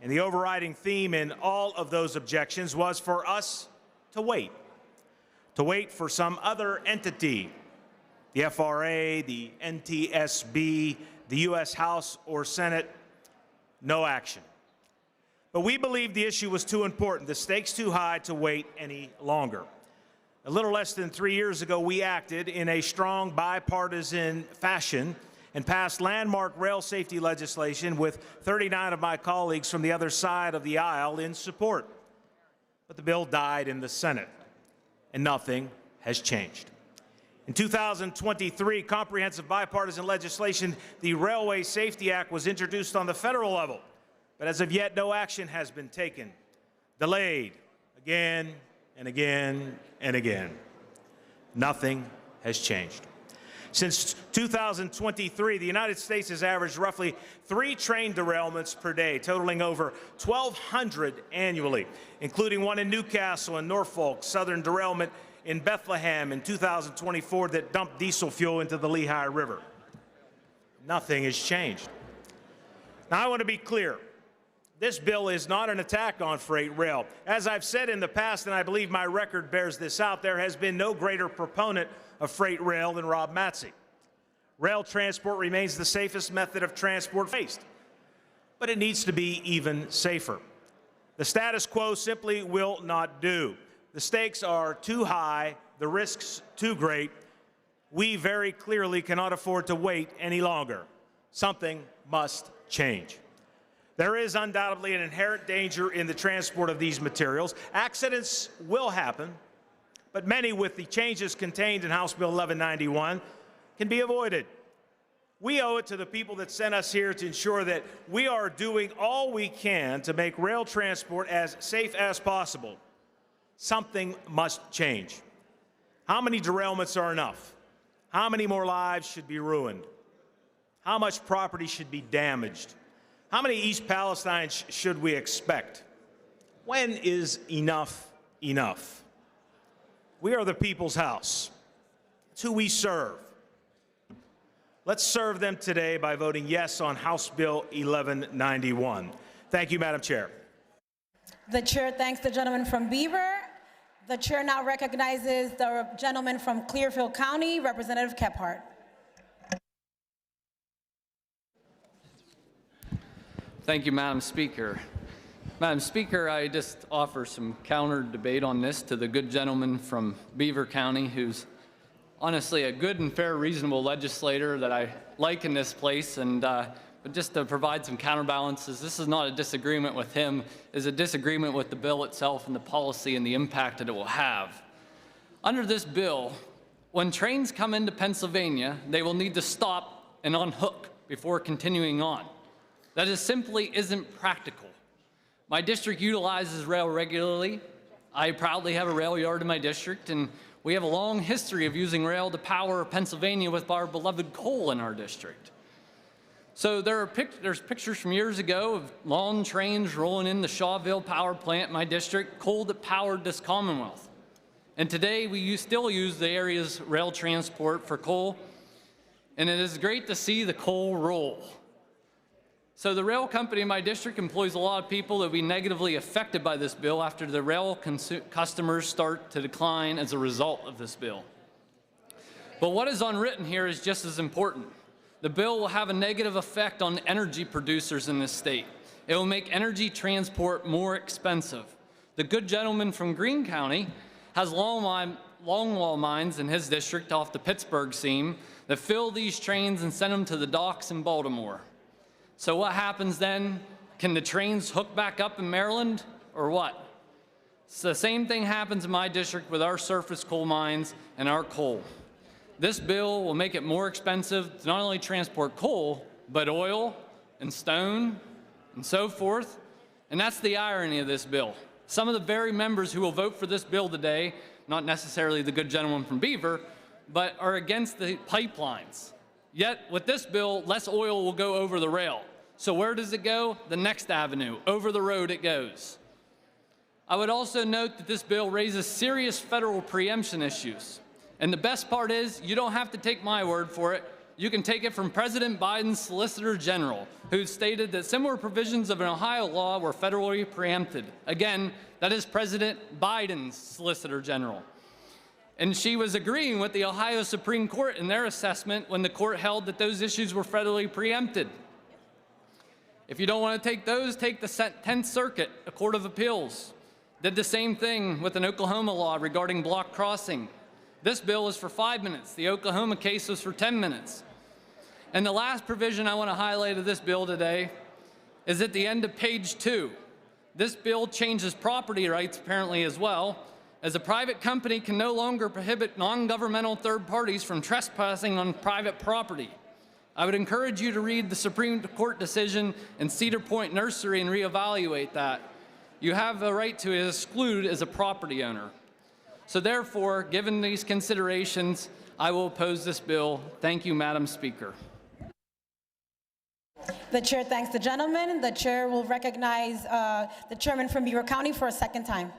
And the overriding theme in all of those objections was for us to wait for some other entity, the FRA, the NTSB, the U.S. House or Senate, no action. But we believed the issue was too important, the stakes too high to wait any longer. A little less than 3 years ago, we acted in a strong bipartisan fashion and passed landmark rail safety legislation with 39 of my colleagues from the other side of the aisle in support. But the bill died in the Senate, and nothing has changed. In 2023, comprehensive bipartisan legislation, the Railway Safety Act, was introduced on the federal level. But as of yet, no action has been taken. Delayed again and again and again. Nothing has changed. Since 2023, the United States has averaged roughly 3 train derailments per day, totaling over 1,200 annually, including one in Newcastle and Norfolk, Southern derailment in Bethlehem in 2024 that dumped diesel fuel into the Lehigh River. Nothing has changed. Now, I want to be clear. This bill is not an attack on freight rail. As I've said in the past, and I believe my record bears this out, there has been no greater proponent of freight rail than Rob Matsey. Rail transport remains the safest method of transport faced, but it needs to be even safer. The status quo simply will not do. The stakes are too high, the risks too great. We very clearly cannot afford to wait any longer. Something must change. There is undoubtedly an inherent danger in the transport of these materials. Accidents will happen, but many, with the changes contained in House Bill 1191, can be avoided. We owe it to the people that sent us here to ensure that we are doing all we can to make rail transport as safe as possible. Something must change. How many derailments are enough? How many more lives should be ruined? How much property should be damaged? How many East Palestinians should we expect? When is enough enough? We are the people's house. It's who we serve. Let's serve them today by voting yes on House Bill 1191. Thank you, Madam Chair. The chair thanks the gentleman from Beaver. The chair now recognizes the gentleman from Clearfield County, Representative Kephart. Thank you, Madam Speaker. Madam Speaker, I just offer some counter debate on this to the good gentleman from Beaver County, who's honestly a good and fair, reasonable legislator that I like in this place. And but just to provide some counterbalances, this is not a disagreement with him, it's a disagreement with the bill itself and the policy and the impact that it will have. Under this bill, when trains come into Pennsylvania, they will need to stop and unhook before continuing on. That just simply isn't practical. My district utilizes rail regularly. I proudly have a rail yard in my district, and we have a long history of using rail to power Pennsylvania with our beloved coal in our district. So there's pictures from years ago of long trains rolling in the Shawville power plant in my district, coal that powered this Commonwealth. And today we still use the area's rail transport for coal, and it is great to see the coal roll. So the rail company in my district employs a lot of people that will be negatively affected by this bill after the rail customers start to decline as a result of this bill. But what is unwritten here is just as important. The bill will have a negative effect on energy producers in this state. It will make energy transport more expensive. The good gentleman from Greene County has longwall mines in his district off the Pittsburgh seam that fill these trains and send them to the docks in Baltimore. So what happens then? Can the trains hook back up in Maryland or what? So the same thing happens in my district with our surface coal mines and our coal. This bill will make it more expensive to not only transport coal, but oil and stone and so forth. And that's the irony of this bill. Some of the very members who will vote for this bill today, not necessarily the good gentleman from Beaver, but are against the pipelines. Yet with this bill, less oil will go over the rail. So where does it go? The next avenue. Over the road it goes. I would also note that this bill raises serious federal preemption issues. And the best part is, you don't have to take my word for it. You can take it from President Biden's Solicitor General, who stated that similar provisions of an Ohio law were federally preempted. Again, that is President Biden's Solicitor General. And she was agreeing with the Ohio Supreme Court in their assessment when the court held that those issues were federally preempted. If you don't want to take those, take the 10th Circuit, a court of appeals. Did the same thing with an Oklahoma law regarding block crossing. This bill is for 5 minutes. The Oklahoma case was for 10 minutes. And the last provision I want to highlight of this bill today is at the end of page 2. This bill changes property rights apparently as well, as a private company can no longer prohibit non-governmental third parties from trespassing on private property. I would encourage you to read the Supreme Court decision in Cedar Point Nursery and reevaluate that. You have a right to exclude as a property owner. So therefore, given these considerations, I will oppose this bill. Thank you, Madam Speaker. The chair thanks the gentleman. The chair will recognize the chairman from Beaver County for a second time.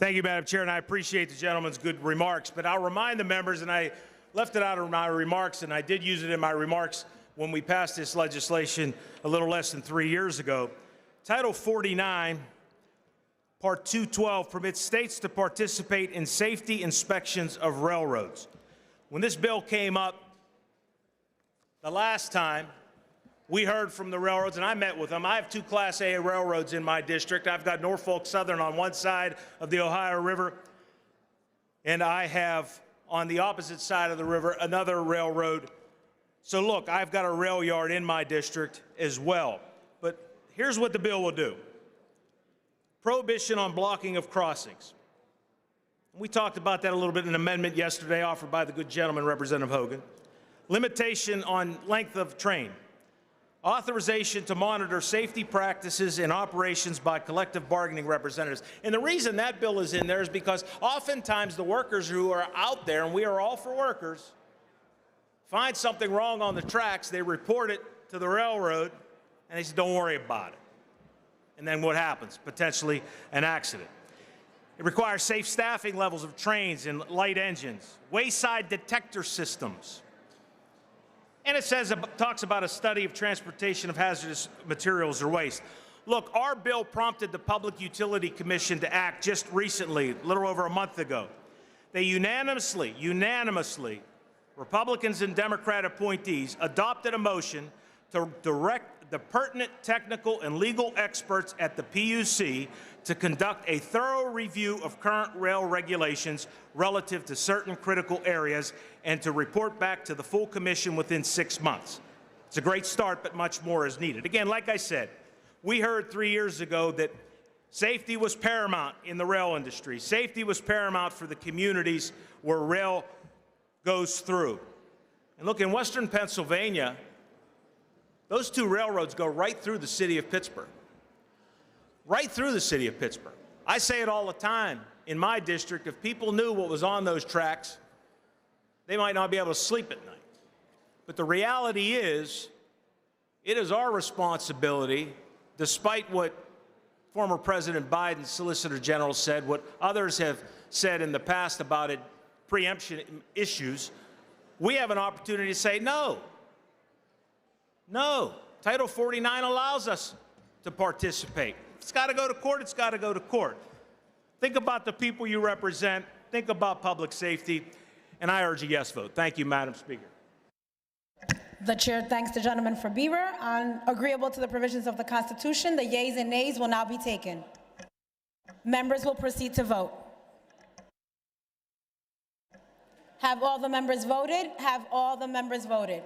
Thank you, Madam Chair, and I appreciate the gentleman's good remarks. But I'll remind the members, and I left it out of my remarks, and I did use it in my remarks when we passed this legislation a little less than 3 years ago. Title 49, Part 212 permits states to participate in safety inspections of railroads. When this bill came up the last time, we heard from the railroads, and I met with them. I have 2 Class A railroads in my district. I've got Norfolk Southern on one side of the Ohio River, and I have on the opposite side of the river another railroad. So look, I've got a rail yard in my district as well. But here's what the bill will do. Prohibition on blocking of crossings. We talked about that a little bit in an amendment yesterday offered by the good gentleman, Representative Hogan. Limitation on length of train. Authorization to monitor safety practices and operations by collective bargaining representatives. And the reason that bill is in there is because oftentimes the workers who are out there, and we are all for workers, find something wrong on the tracks, they report it to the railroad, and they say, don't worry about it. And then what happens? Potentially an accident. It requires safe staffing levels of trains and light engines, wayside detector systems. And it talks about a study of transportation of hazardous materials or waste. Look, our bill prompted the Public Utility Commission to act just recently, a little over a month ago. They unanimously, Republicans and Democrat appointees adopted a motion to direct the pertinent technical and legal experts at the PUC to conduct a thorough review of current rail regulations relative to certain critical areas and to report back to the full commission within 6 months. It's a great start, but much more is needed. Again, like I said, we heard 3 years ago that safety was paramount in the rail industry. Safety was paramount for the communities where rail goes through. And look, in Western Pennsylvania, Those two railroads go right through the city of Pittsburgh. Right through the city of Pittsburgh. I say it all the time in my district, if people knew what was on those tracks, they might not be able to sleep at night. But the reality is, it is our responsibility, despite what former President Biden's Solicitor General said, what others have said in the past about it, preemption issues, we have an opportunity to say no. No. Title 49 allows us to participate. If it's got to go to court, it's got to go to court. Think about the people you represent. Think about public safety. And I urge a yes vote. Thank you, Madam Speaker. The chair thanks the gentleman for Beaver. Agreeable to the provisions of the Constitution, the yeas and nays will now be taken. Members will proceed to vote. Have all the members voted? Have all the members voted?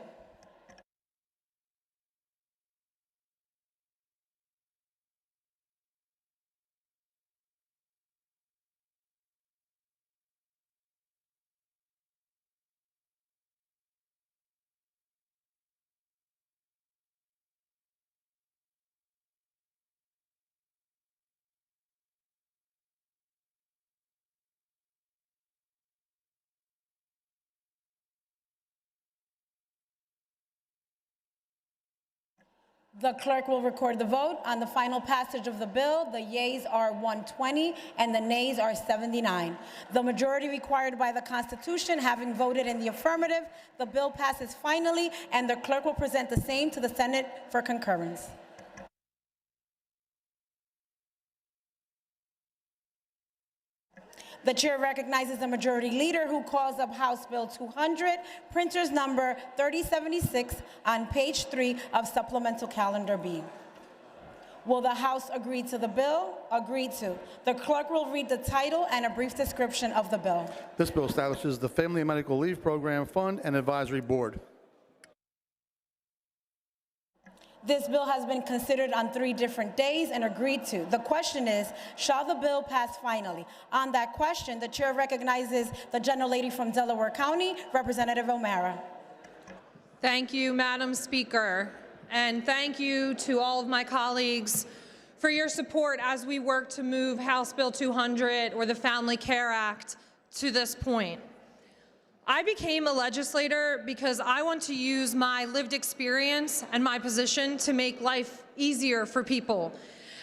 The clerk will record the vote. On the final passage of the bill, the yeas are 120 and the nays are 79. The majority required by the Constitution having voted in the affirmative, the bill passes finally, and the clerk will present the same to the Senate for concurrence. The chair recognizes the majority leader who calls up House Bill 200, printer's number 3076 on page 3 of Supplemental Calendar B. Will the House agree to the bill? Agreed to. The clerk will read the title and a brief description of the bill. This bill establishes the Family and Medical Leave Program Fund and Advisory Board. This bill has been considered on 3 different days and agreed to. The question is, shall the bill pass finally? On that question, the chair recognizes the gentlelady from Delaware County, Representative O'Mara. Thank you, Madam Speaker, and thank you to all of my colleagues for your support as we work to move House Bill 200 or the Family Care Act to this point. I became a legislator because I want to use my lived experience and my position to make life easier for people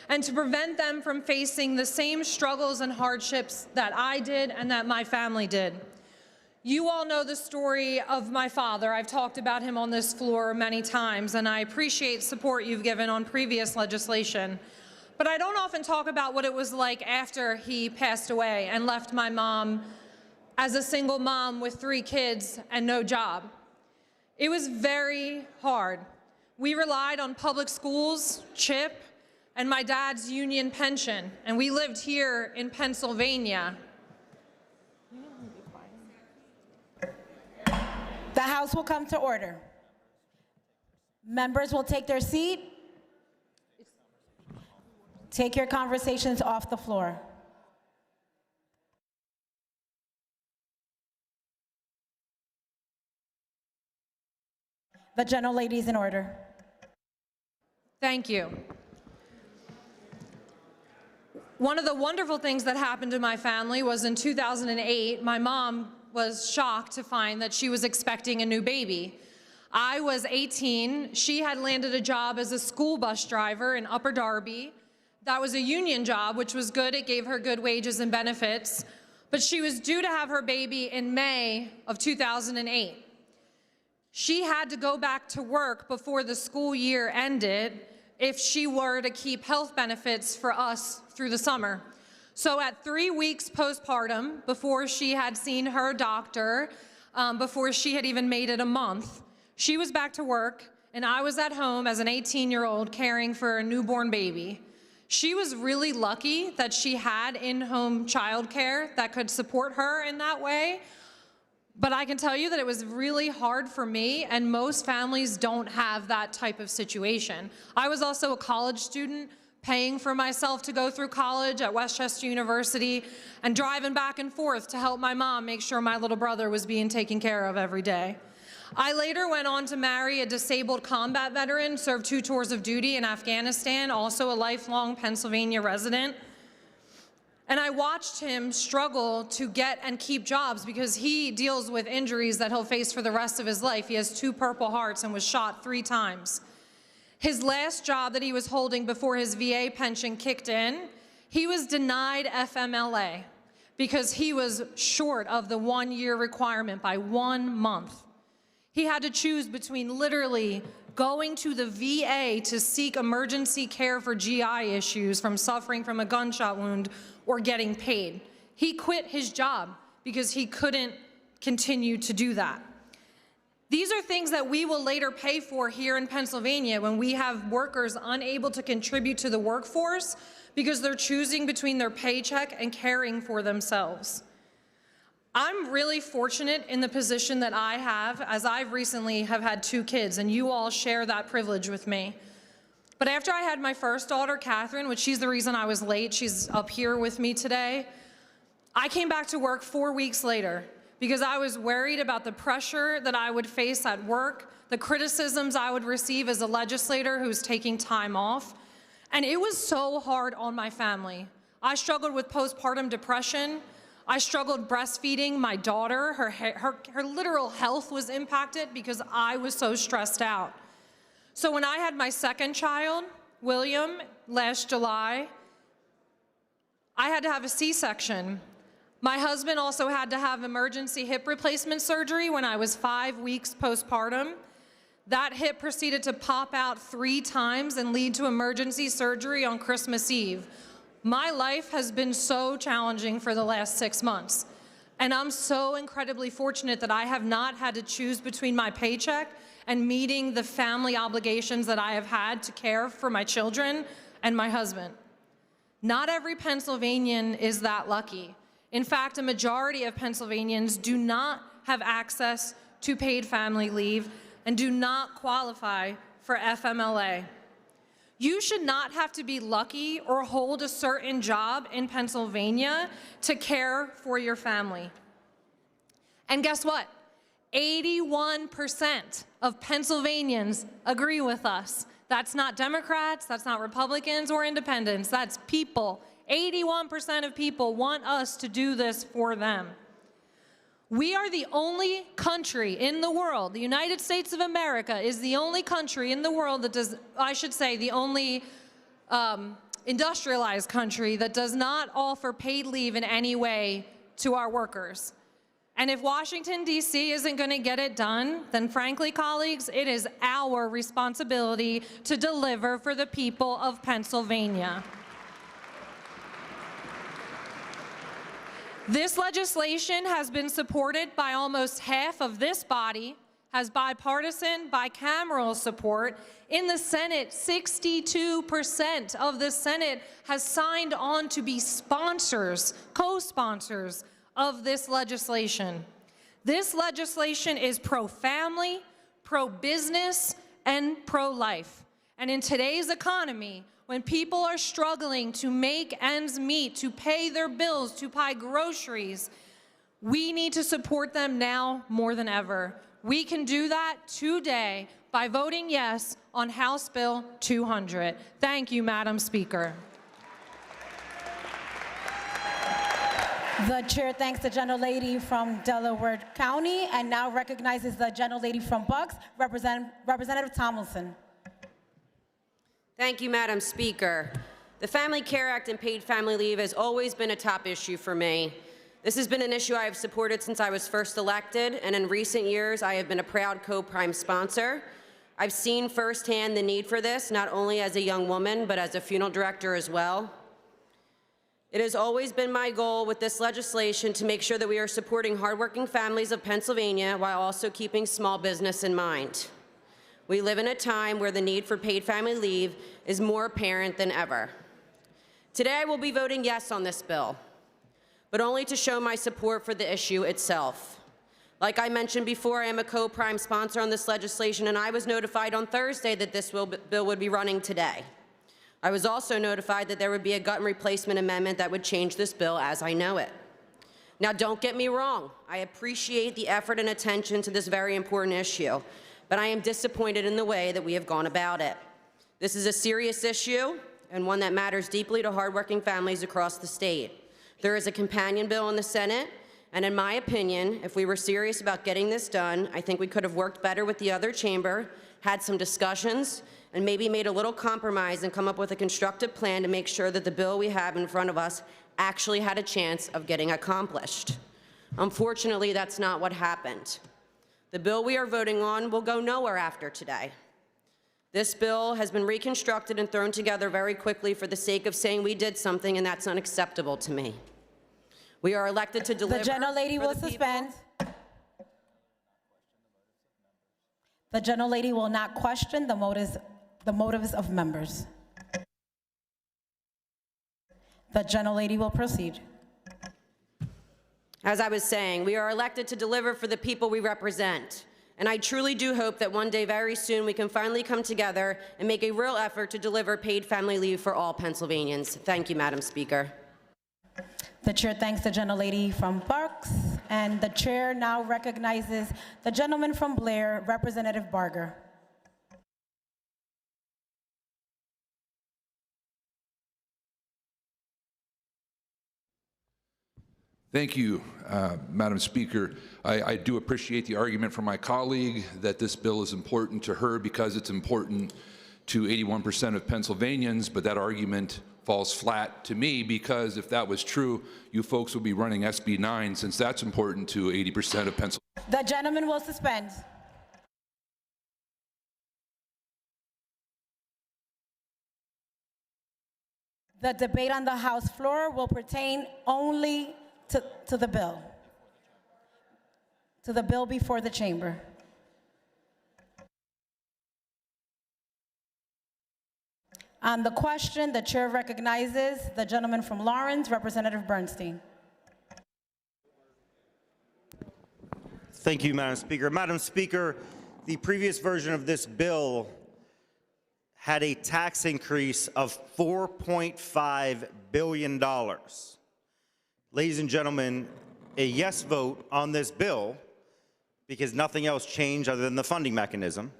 and to prevent them from facing the same struggles and hardships that I did and that my family did. You all know the story of my father. I've talked about him on this floor many times, and I appreciate support you've given on previous legislation. But I don't often talk about what it was like after he passed away and left my mom as a single mom with 3 kids and no job. It was very hard. We relied on public schools, CHIP, and my dad's union pension, and we lived here in Pennsylvania. The House will come to order. Members will take their seat. Take your conversations off the floor. The gentlelady is in order. Thank you. One of the wonderful things that happened to my family was in 2008, my mom was shocked to find that she was expecting a new baby. I was 18. She had landed a job as a school bus driver in Upper Darby. That was a union job, which was good. It gave her good wages and benefits. But she was due to have her baby in May of 2008. She had to go back to work before the school year ended if she were to keep health benefits for us through the summer. So at 3 weeks postpartum, before she had seen her doctor, before she had even made it a month, she was back to work, and I was at home as an 18-year-old caring for a newborn baby. She was really lucky that she had in-home childcare that could support her in that way. But I can tell you that it was really hard for me, and most families don't have that type of situation. I was also a college student, paying for myself to go through college at Westchester University and driving back and forth to help my mom make sure my little brother was being taken care of every day. I later went on to marry a disabled combat veteran, served 2 tours of duty in Afghanistan, also a lifelong Pennsylvania resident. And I watched him struggle to get and keep jobs because he deals with injuries that he'll face for the rest of his life. He has 2 Purple Hearts and was shot 3 times. His last job that he was holding before his VA pension kicked in, he was denied FMLA because he was short of the 1-year requirement by 1 month. He had to choose between literally going to the VA to seek emergency care for GI issues from suffering from a gunshot wound or getting paid. He quit his job because he couldn't continue to do that. These are things that we will later pay for here in Pennsylvania when we have workers unable to contribute to the workforce because they're choosing between their paycheck and caring for themselves. I'm really fortunate in the position that I have, as I've recently have had 2 kids, and you all share that privilege with me. But after I had my first daughter, Catherine, which she's the reason I was late, she's up here with me today, I came back to work 4 weeks later because I was worried about the pressure that I would face at work, the criticisms I would receive as a legislator who's taking time off. And it was so hard on my family. I struggled with postpartum depression. I struggled breastfeeding my daughter. Her literal health was impacted because I was so stressed out. So when I had my second child, William, last July, I had to have a C-section. My husband also had to have emergency hip replacement surgery when I was 5 weeks postpartum. That hip proceeded to pop out 3 times and lead to emergency surgery on Christmas Eve. My life has been so challenging for the last 6 months, and I'm so incredibly fortunate that I have not had to choose between my paycheck and meeting the family obligations that I have had to care for my children and my husband. Not every Pennsylvanian is that lucky. In fact, a majority of Pennsylvanians do not have access to paid family leave and do not qualify for FMLA. You should not have to be lucky or hold a certain job in Pennsylvania to care for your family. And guess what? 81% of Pennsylvanians agree with us. That's not Democrats, that's not Republicans or independents, that's people. 81% of people want us to do this for them. We are the only country in the world, the United States of America is the only country in the world that does, I should say, the only industrialized country that does not offer paid leave in any way to our workers. And if Washington, D.C. isn't going to get it done, then frankly, colleagues, it is our responsibility to deliver for the people of Pennsylvania. This legislation has been supported by almost half of this body, has bipartisan, bicameral support. In the Senate, 62% of the Senate has signed on to be sponsors, co-sponsors of this legislation. This legislation is pro-family, pro-business, and pro-life. And in today's economy, when people are struggling to make ends meet, to pay their bills, to buy groceries, we need to support them now more than ever. We can do that today by voting yes on House Bill 200. Thank you, Madam Speaker. The chair thanks the gentlelady from Delaware County and now recognizes the gentlelady from Bucks, Representative Tomlinson. Thank you, Madam Speaker. The Family Care Act and paid family leave has always been a top issue for me. This has been an issue I have supported since I was first elected, and in recent years, I have been a proud co-prime sponsor. I've seen firsthand the need for this, not only as a young woman, but as a funeral director as well. It has always been my goal with this legislation to make sure that we are supporting hardworking families of Pennsylvania while also keeping small business in mind. We live in a time where the need for paid family leave is more apparent than ever. Today, I will be voting yes on this bill, but only to show my support for the issue itself. Like I mentioned before, I am a co-prime sponsor on this legislation, and I was notified on Thursday that this bill would be running today. I was also notified that there would be a gut and replacement amendment that would change this bill as I know it. Now, don't get me wrong. I appreciate the effort and attention to this very important issue, but I am disappointed in the way that we have gone about it. This is a serious issue and one that matters deeply to hardworking families across the state. There is a companion bill in the Senate, and in my opinion, if we were serious about getting this done, I think we could have worked better with the other chamber, had some discussions, and maybe made a little compromise and come up with a constructive plan to make sure that the bill we have in front of us actually had a chance of getting accomplished. Unfortunately, that's not what happened. The bill we are voting on will go nowhere after today. This bill has been reconstructed and thrown together very quickly for the sake of saying we did something, and that's unacceptable to me. We are elected to deliver. The gentlelady will suspend. The gentlelady will not question the motives of members. The gentlelady will proceed. As I was saying, we are elected to deliver for the people we represent. And I truly do hope that one day very soon we can finally come together and make a real effort to deliver paid family leave for all Pennsylvanians. Thank you, Madam Speaker. The chair thanks the gentlelady from Bucks, and the chair now recognizes the gentleman from Blair, Representative Barger. Thank you, Madam Speaker. I do appreciate the argument from my colleague that this bill is important to her because it's important to 81% of Pennsylvanians, but that argument falls flat to me because if that was true, you folks would be running SB 9 since that's important to 80% of Pennsylvania. The gentleman will suspend. The debate on the House floor will pertain only to the bill before the chamber. On the question, the chair recognizes the gentleman from Lawrence, Representative Bernstein. Thank you, Madam Speaker. Madam Speaker, the previous version of this bill had a tax increase of $4.5 billion. Ladies and gentlemen, a yes vote on this bill, because nothing else changed other than the funding mechanism,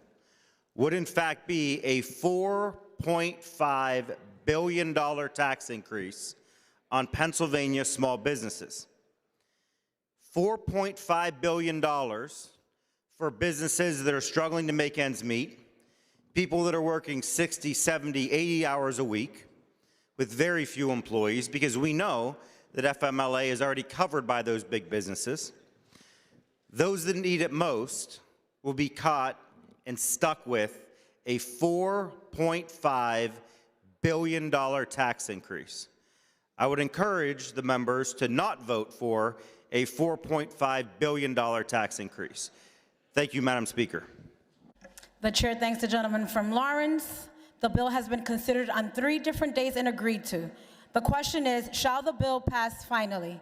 would in fact be a $4.5 billion tax increase on Pennsylvania small businesses. $4.5 billion for businesses that are struggling to make ends meet, people that are working 60, 70, 80 hours a week with very few employees, because we know that FMLA is already covered by those big businesses. Those that need it most will be caught and stuck with a $4.5 billion tax increase. I would encourage the members to not vote for a $4.5 billion tax increase. Thank you, Madam Speaker. The chair thanks the gentleman from Lawrence. The bill has been considered on 3 different days and agreed to. The question is, shall the bill pass finally?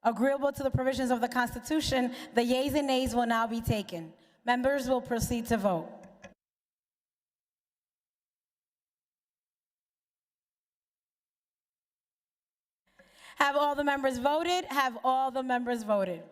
Agreeable to the provisions of the Constitution, the yeas and nays will now be taken. Members will proceed to vote. Have all the members voted? Have all the members voted?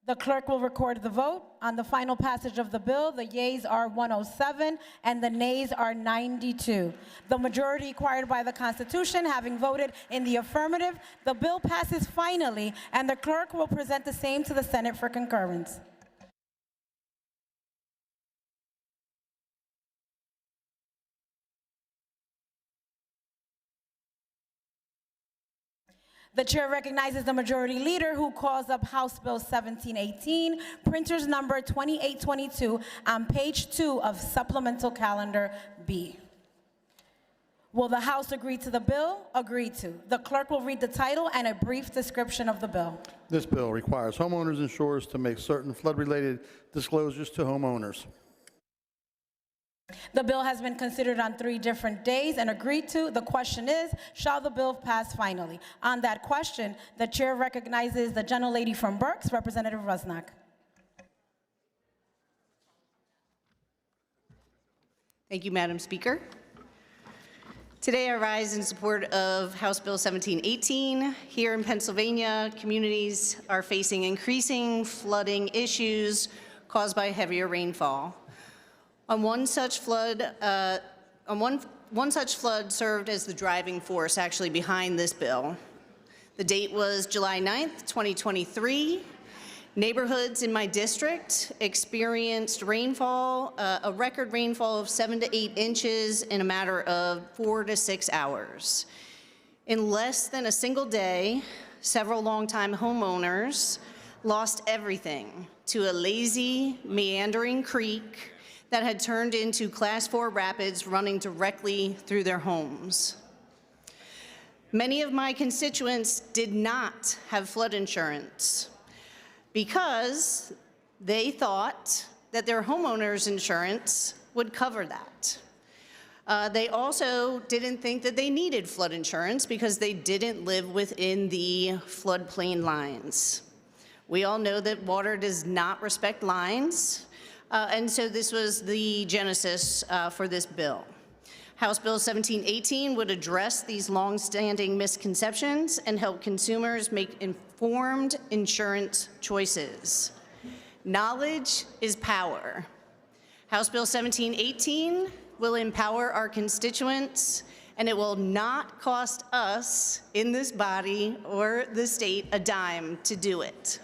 The clerk will record the vote. On the final passage of the bill, the yeas are 107 and the nays are 92. The majority required by the Constitution having voted in the affirmative, the bill passes finally, and the clerk will present the same to the Senate for concurrence. The chair recognizes the majority leader who calls up House Bill 1718, printer's number 2822, on page 2 of Supplemental Calendar B. Will the House agree to the bill? Agree to. The clerk will read the title and a brief description of the bill. This bill requires homeowners insurers to make certain flood-related disclosures to homeowners. The bill has been considered on 3 different days and agreed to. The question is, shall the bill pass finally? On that question, the chair recognizes the gentlelady from Berks, Representative Rusnak. Thank you, Madam Speaker. Today I rise in support of House Bill 1718. Here in Pennsylvania, communities are facing increasing flooding issues caused by heavier rainfall. One such flood served as the driving force actually behind this bill. The date was July 9th, 2023. Neighborhoods in my district experienced rainfall, a record rainfall of 7 to 8 inches in a matter of 4 to 6 hours. In less than a single day, several longtime homeowners lost everything to a lazy, meandering creek that had turned into Class 4 rapids running directly through their homes. Many of my constituents did not have flood insurance because they thought that their homeowner's insurance would cover that. They also didn't think that they needed flood insurance because they didn't live within the floodplain lines. We all know that water does not respect lines, and so this was the genesis for this bill. House Bill 1718 would address these long-standing misconceptions and help consumers make informed insurance choices. Knowledge is power. House Bill 1718 will empower our constituents, and it will not cost us in this body or the state a dime to do it.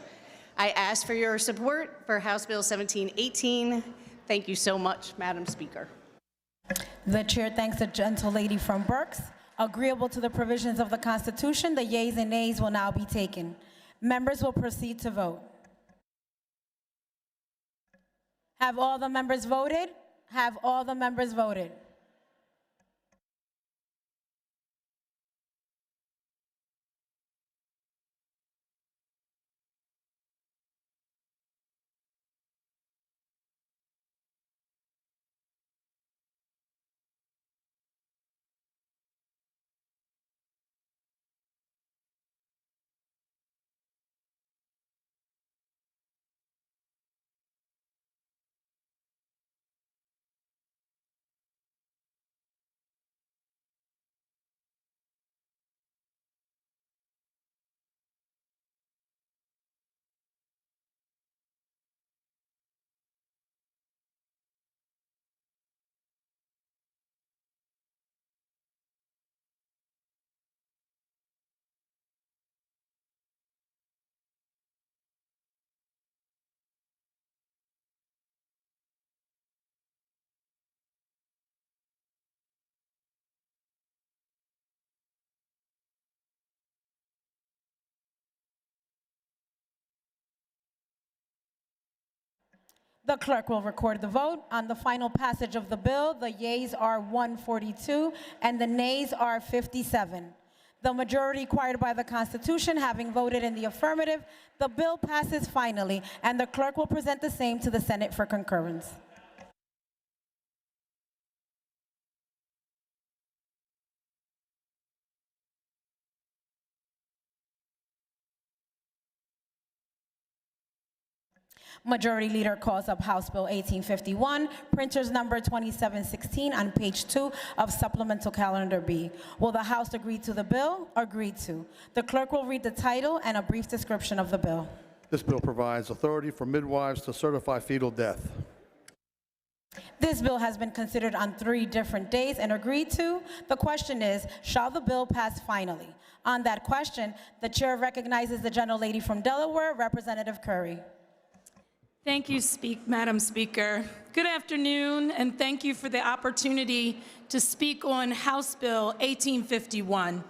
I ask for your support for House Bill 1718. Thank you so much, Madam Speaker. The chair thanks the gentlelady from Berks. Agreeable to the provisions of the Constitution, the yeas and nays will now be taken. Members will proceed to vote. Have all the members voted? Have all the members voted? The clerk will record the vote. On the final passage of the bill, the yeas are 142 and the nays are 57. The majority required by the Constitution having voted in the affirmative, the bill passes finally, and the clerk will present the same to the Senate for concurrence. Majority Leader calls up House Bill 1851, printers number 2716 on page 2 of Supplemental Calendar B. Will the House agree to the bill? Agreed to. The clerk will read the title and a brief description of the bill. This bill provides authority for midwives to certify fetal death. This bill has been considered on 3 different days and agreed to. The question is, shall the bill pass finally? On that question, the chair recognizes the gentlelady from Delaware, Representative Curry. Thank you, Madam Speaker. Good afternoon, and thank you for the opportunity to speak on House Bill 1851.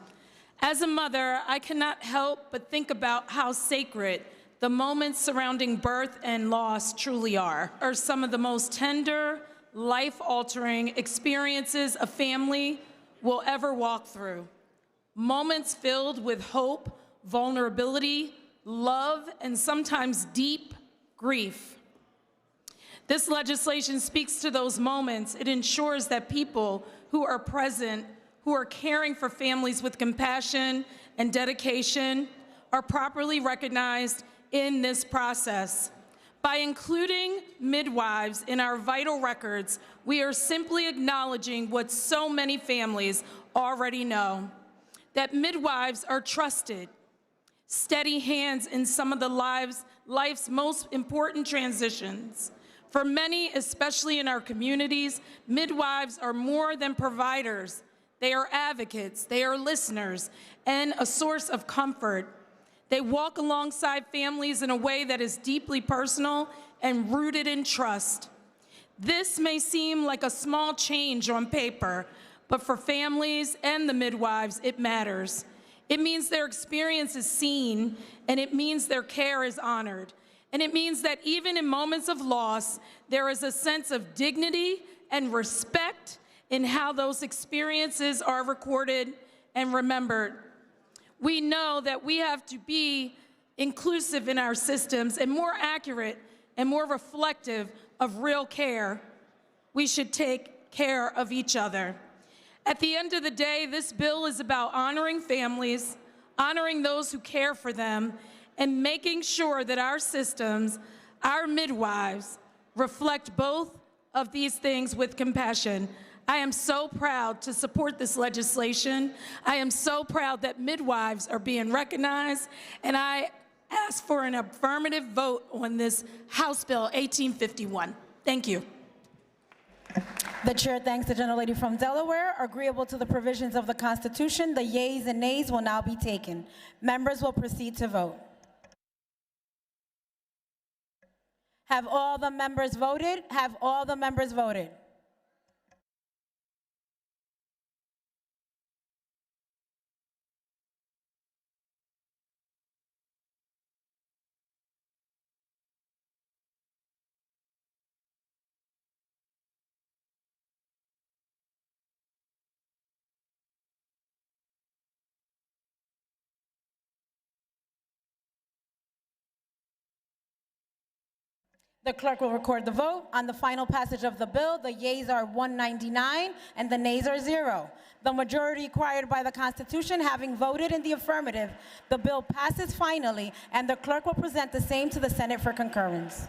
As a mother, I cannot help but think about how sacred the moments surrounding birth and loss truly are some of the most tender, life-altering experiences a family will ever walk through. Moments filled with hope, vulnerability, love, and sometimes deep grief. This legislation speaks to those moments. It ensures that people who are present, who are caring for families with compassion and dedication, are properly recognized in this process. By including midwives in our vital records, we are simply acknowledging what so many families already know, that midwives are trusted, steady hands in some of the life's most important transitions. For many, especially in our communities, midwives are more than providers. They are advocates, they are listeners, and a source of comfort. They walk alongside families in a way that is deeply personal and rooted in trust. This may seem like a small change on paper, but for families and the midwives, it matters. It means their experience is seen, and it means their care is honored. And it means that even in moments of loss, there is a sense of dignity and respect in how those experiences are recorded and remembered. We know that we have to be inclusive in our systems and more accurate and more reflective of real care. We should take care of each other. At the end of the day, this bill is about honoring families, honoring those who care for them, and making sure that our systems, our midwives, reflect both of these things with compassion. I am so proud to support this legislation. I am so proud that midwives are being recognized, and I ask for an affirmative vote on this House Bill 1851. Thank you. The chair thanks the gentlelady from Delaware. Agreeable to the provisions of the Constitution, the yeas and nays will now be taken. Members will proceed to vote. Have all the members voted? Have all the members voted? The clerk will record the vote. On the final passage of the bill, the yeas are 199 and the nays are 0. The majority required by the Constitution having voted in the affirmative, the bill passes finally, and the clerk will present the same to the Senate for concurrence.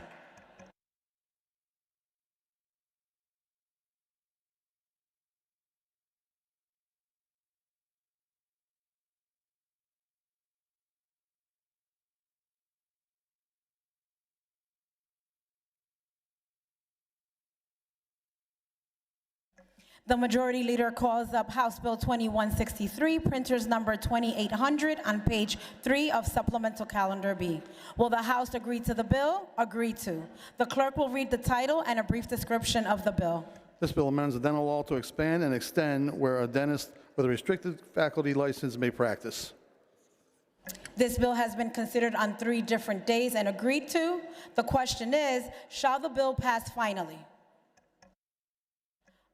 The majority leader calls up House Bill 2163, printers number 2800 on page 3 of supplemental calendar B. Will the House agree to the bill? Agree to. The clerk will read the title and a brief description of the bill. This bill amends the dental law to expand and extend where a dentist with a restricted faculty license may practice. This bill has been considered on 3 different days and agreed to. The question is, shall the bill pass finally?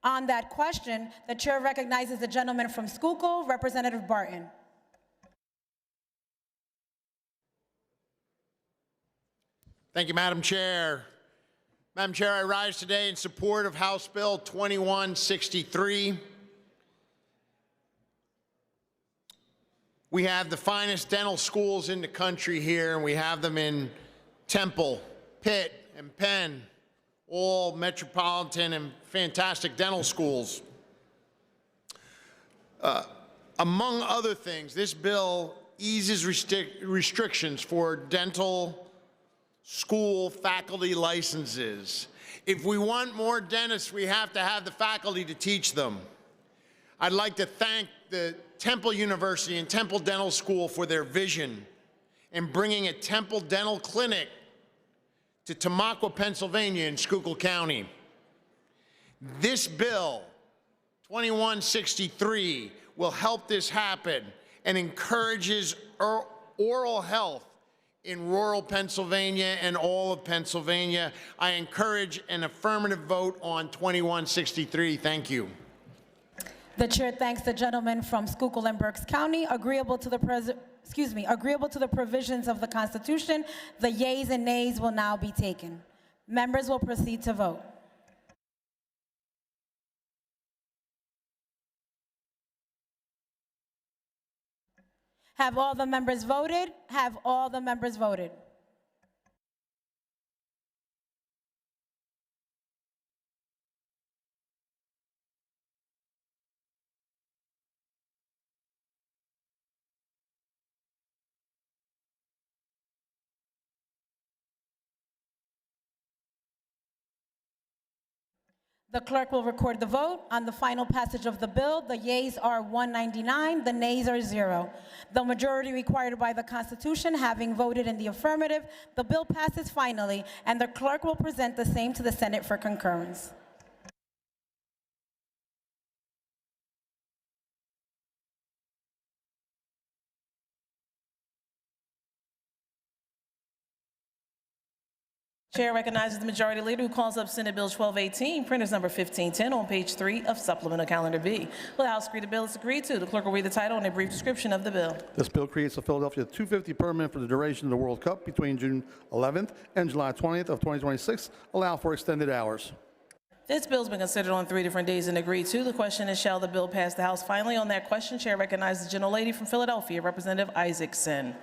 On that question, the chair recognizes the gentleman from Schuylkill, Representative Barton. Thank you, Madam Chair. Madam Chair, I rise today in support of House Bill 2163. We have the finest dental schools in the country here, and we have them in Temple, Pitt, and Penn, all metropolitan and fantastic dental schools. Among other things, this bill eases restrictions for dental school faculty licenses. If we want more dentists, we have to have the faculty to teach them. I'd like to thank the Temple University and Temple Dental School for their vision in bringing a Temple Dental Clinic to Tamaqua, Pennsylvania in Schuylkill County. This bill, 2163, will help this happen and encourages oral health in rural Pennsylvania and all of Pennsylvania. I encourage an affirmative vote on 2163. Thank you. The chair thanks the gentleman from Schuylkill and Berks County. Agreeable to the provisions of the Constitution, the yeas and nays will now be taken. Members will proceed to vote. Have all the members voted? Have all the members voted? The clerk will record the vote. On the final passage of the bill, the yeas are 199, the nays are 0. The majority required by the Constitution having voted in the affirmative, the bill passes finally, and the clerk will present the same to the Senate for concurrence. Chair recognizes the Majority Leader who calls up Senate Bill 1218, printers number 1510, on page 3 of Supplemental Calendar B. Will the House agree the bill is agreed to? The clerk will read the title and a brief description of the bill. This bill creates a Philadelphia 250 permit for the duration of the World Cup between June 11th and July 20th of 2026. Allow for extended hours. This bill has been considered on 3 different days and agreed to. The question is, shall the bill pass the House? Finally, on that question, Chair recognizes the gentlelady from Philadelphia, Representative Isaacson.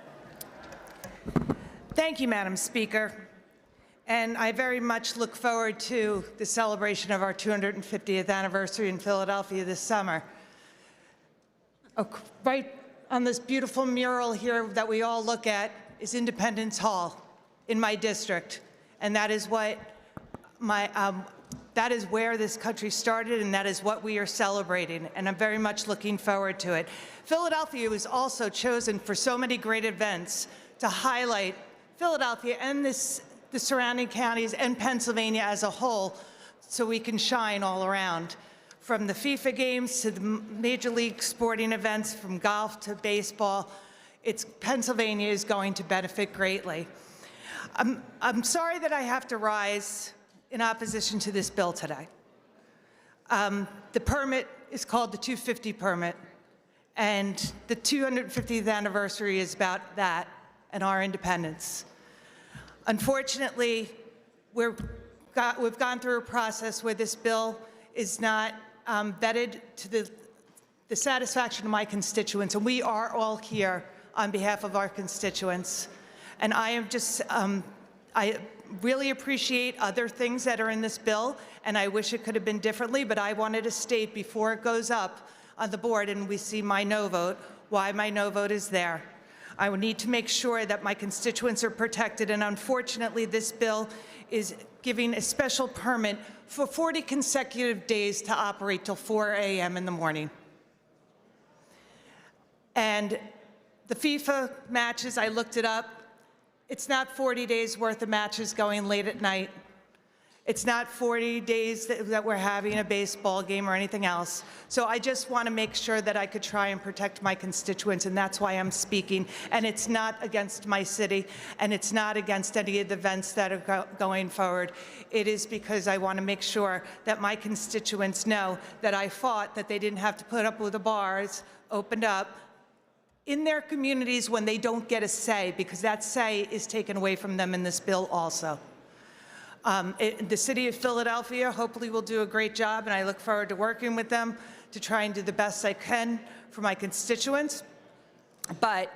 Thank you, Madam Speaker. And I very much look forward to the celebration of our 250th anniversary in Philadelphia this summer. Right on this beautiful mural here that we all look at is Independence Hall in my district. And that is what that is where this country started, and that is what we are celebrating. And I'm very much looking forward to it. Philadelphia was also chosen for so many great events to highlight Philadelphia and the surrounding counties and Pennsylvania as a whole, so we can shine all around. From the FIFA games to the major league sporting events, from golf to baseball, Pennsylvania is going to benefit greatly. I'm sorry that I have to rise in opposition to this bill today. The permit is called the 250 permit, and the 250th anniversary is about that and our independence. Unfortunately, we've gone through a process where this bill is not vetted to the satisfaction of my constituents, and we are all here on behalf of our constituents. And I am just, I really appreciate other things that are in this bill, and I wish it could have been differently, but I wanted to state before it goes up on the board and we see my no vote, why my no vote is there. I would need to make sure that my constituents are protected, and unfortunately, this bill is giving a special permit for 40 consecutive days to operate till 4 a.m. in the morning. And the FIFA matches, I looked it up, it's not 40 days worth of matches going late at night. It's not 40 days that we're having a baseball game or anything else. So I just want to make sure that I could try and protect my constituents, and that's why I'm speaking. And it's not against my city, and it's not against any of the events that are going forward. It is because I want to make sure that my constituents know that I fought that they didn't have to put up with the bars opened up in their communities when they don't get a say, because that say is taken away from them in this bill also. The city of Philadelphia hopefully will do a great job, and I look forward to working with them to try and do the best I can for my constituents. But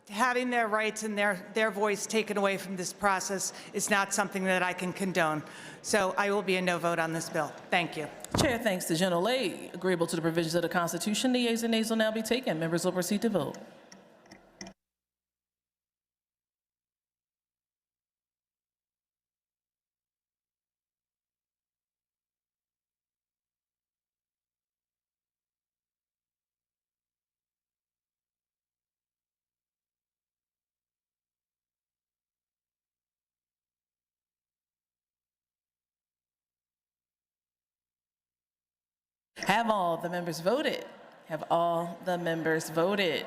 having their rights and their voice taken away from this process is not something that I can condone. So I will be a no vote on this bill. Thank you. Chair thanks the gentlelady. Agreeable to the provisions of the Constitution, the yeas and nays will now be taken. Members will proceed to vote. Have all the members voted? Have all the members voted?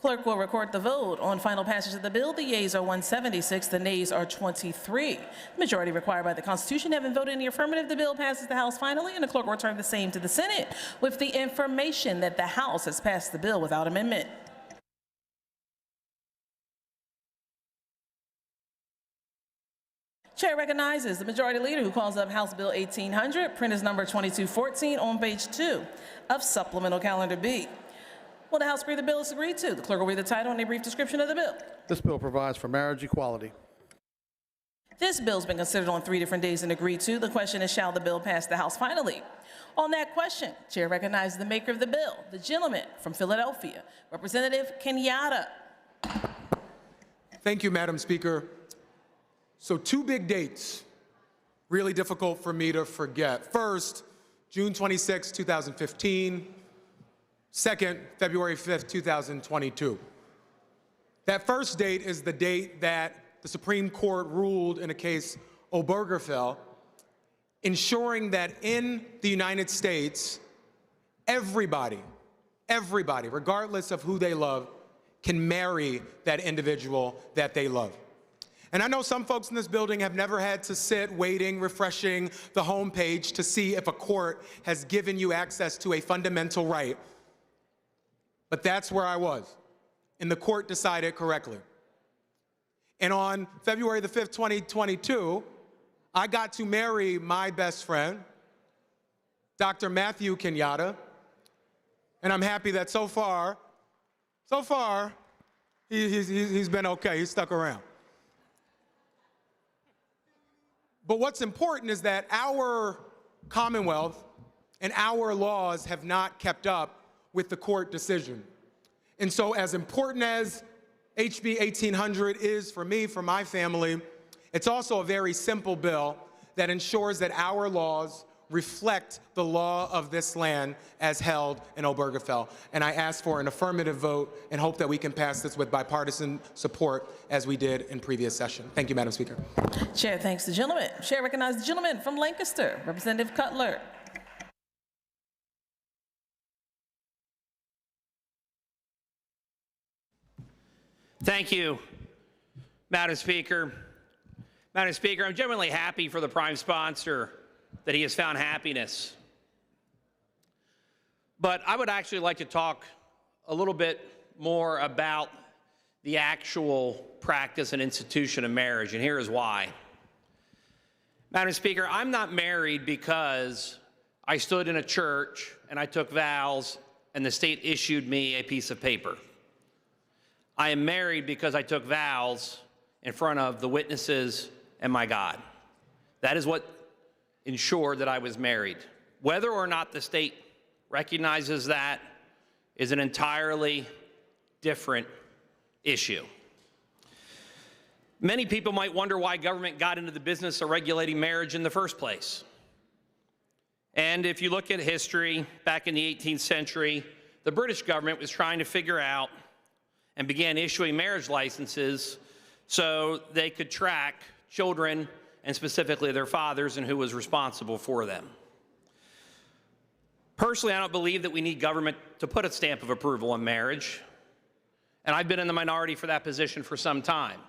Clerk will record the vote. On final passage of the bill, the yeas are 176, the nays are 23. The majority required by the Constitution having voted in the affirmative, the bill passes the House finally, and the clerk will return the same to the Senate with the information that the House has passed the bill without amendment. Chair recognizes the Majority Leader who calls up House Bill 1800, print is number 2214 on page 2 of Supplemental Calendar B. Will the House agree the bill is agreed to? The clerk will read the title and a brief description of the bill. This bill provides for marriage equality. This bill's been considered on 3 different days and agreed to. The question is, shall the bill pass the House finally? On that question, Chair recognizes the maker of the bill, the gentleman from Philadelphia, Representative Kenyatta. Thank you, Madam Speaker. So 2 big dates, really difficult for me to forget. First, June 26, 2015. Second, February 5th, 2022. That first date is the date that the Supreme Court ruled in a case Obergefell, ensuring that in the United States, everybody, regardless of who they love, can marry that individual that they love. And I know some folks in this building have never had to sit waiting, refreshing the homepage to see if a court has given you access to a fundamental right. But that's where I was, and the court decided correctly. And on February the 5th, 2022, I got to marry my best friend, Dr. Matthew Kenyatta, and I'm happy that so far, he's been okay, he's stuck around. But what's important is that our Commonwealth and our laws have not kept up with the court decision. And so as important as HB 1800 is for me, for my family, it's also a very simple bill that ensures that our laws reflect the law of this land as held in Obergefell. And I ask for an affirmative vote and hope that we can pass this with bipartisan support as we did in previous session. Thank you, Madam Speaker. Chair thanks the gentleman. Chair recognizes the gentleman from Lancaster, Representative Cutler. Thank you, Madam Speaker. Madam Speaker, I'm genuinely happy for the prime sponsor that he has found happiness. But I would actually like to talk a little bit more about the actual practice and institution of marriage, and here is why. Madam Speaker, I'm not married because I stood in a church and I took vows and the state issued me a piece of paper. I am married because I took vows in front of the witnesses and my God. That is what ensured that I was married. Whether or not the state recognizes that is an entirely different issue. Many people might wonder why government got into the business of regulating marriage in the first place. And if you look at history, back in the 18th century, the British government was trying to figure out and began issuing marriage licenses so they could track children and specifically their fathers and who was responsible for them. Personally, I don't believe that we need government to put a stamp of approval on marriage, and I've been in the minority for that position for some time.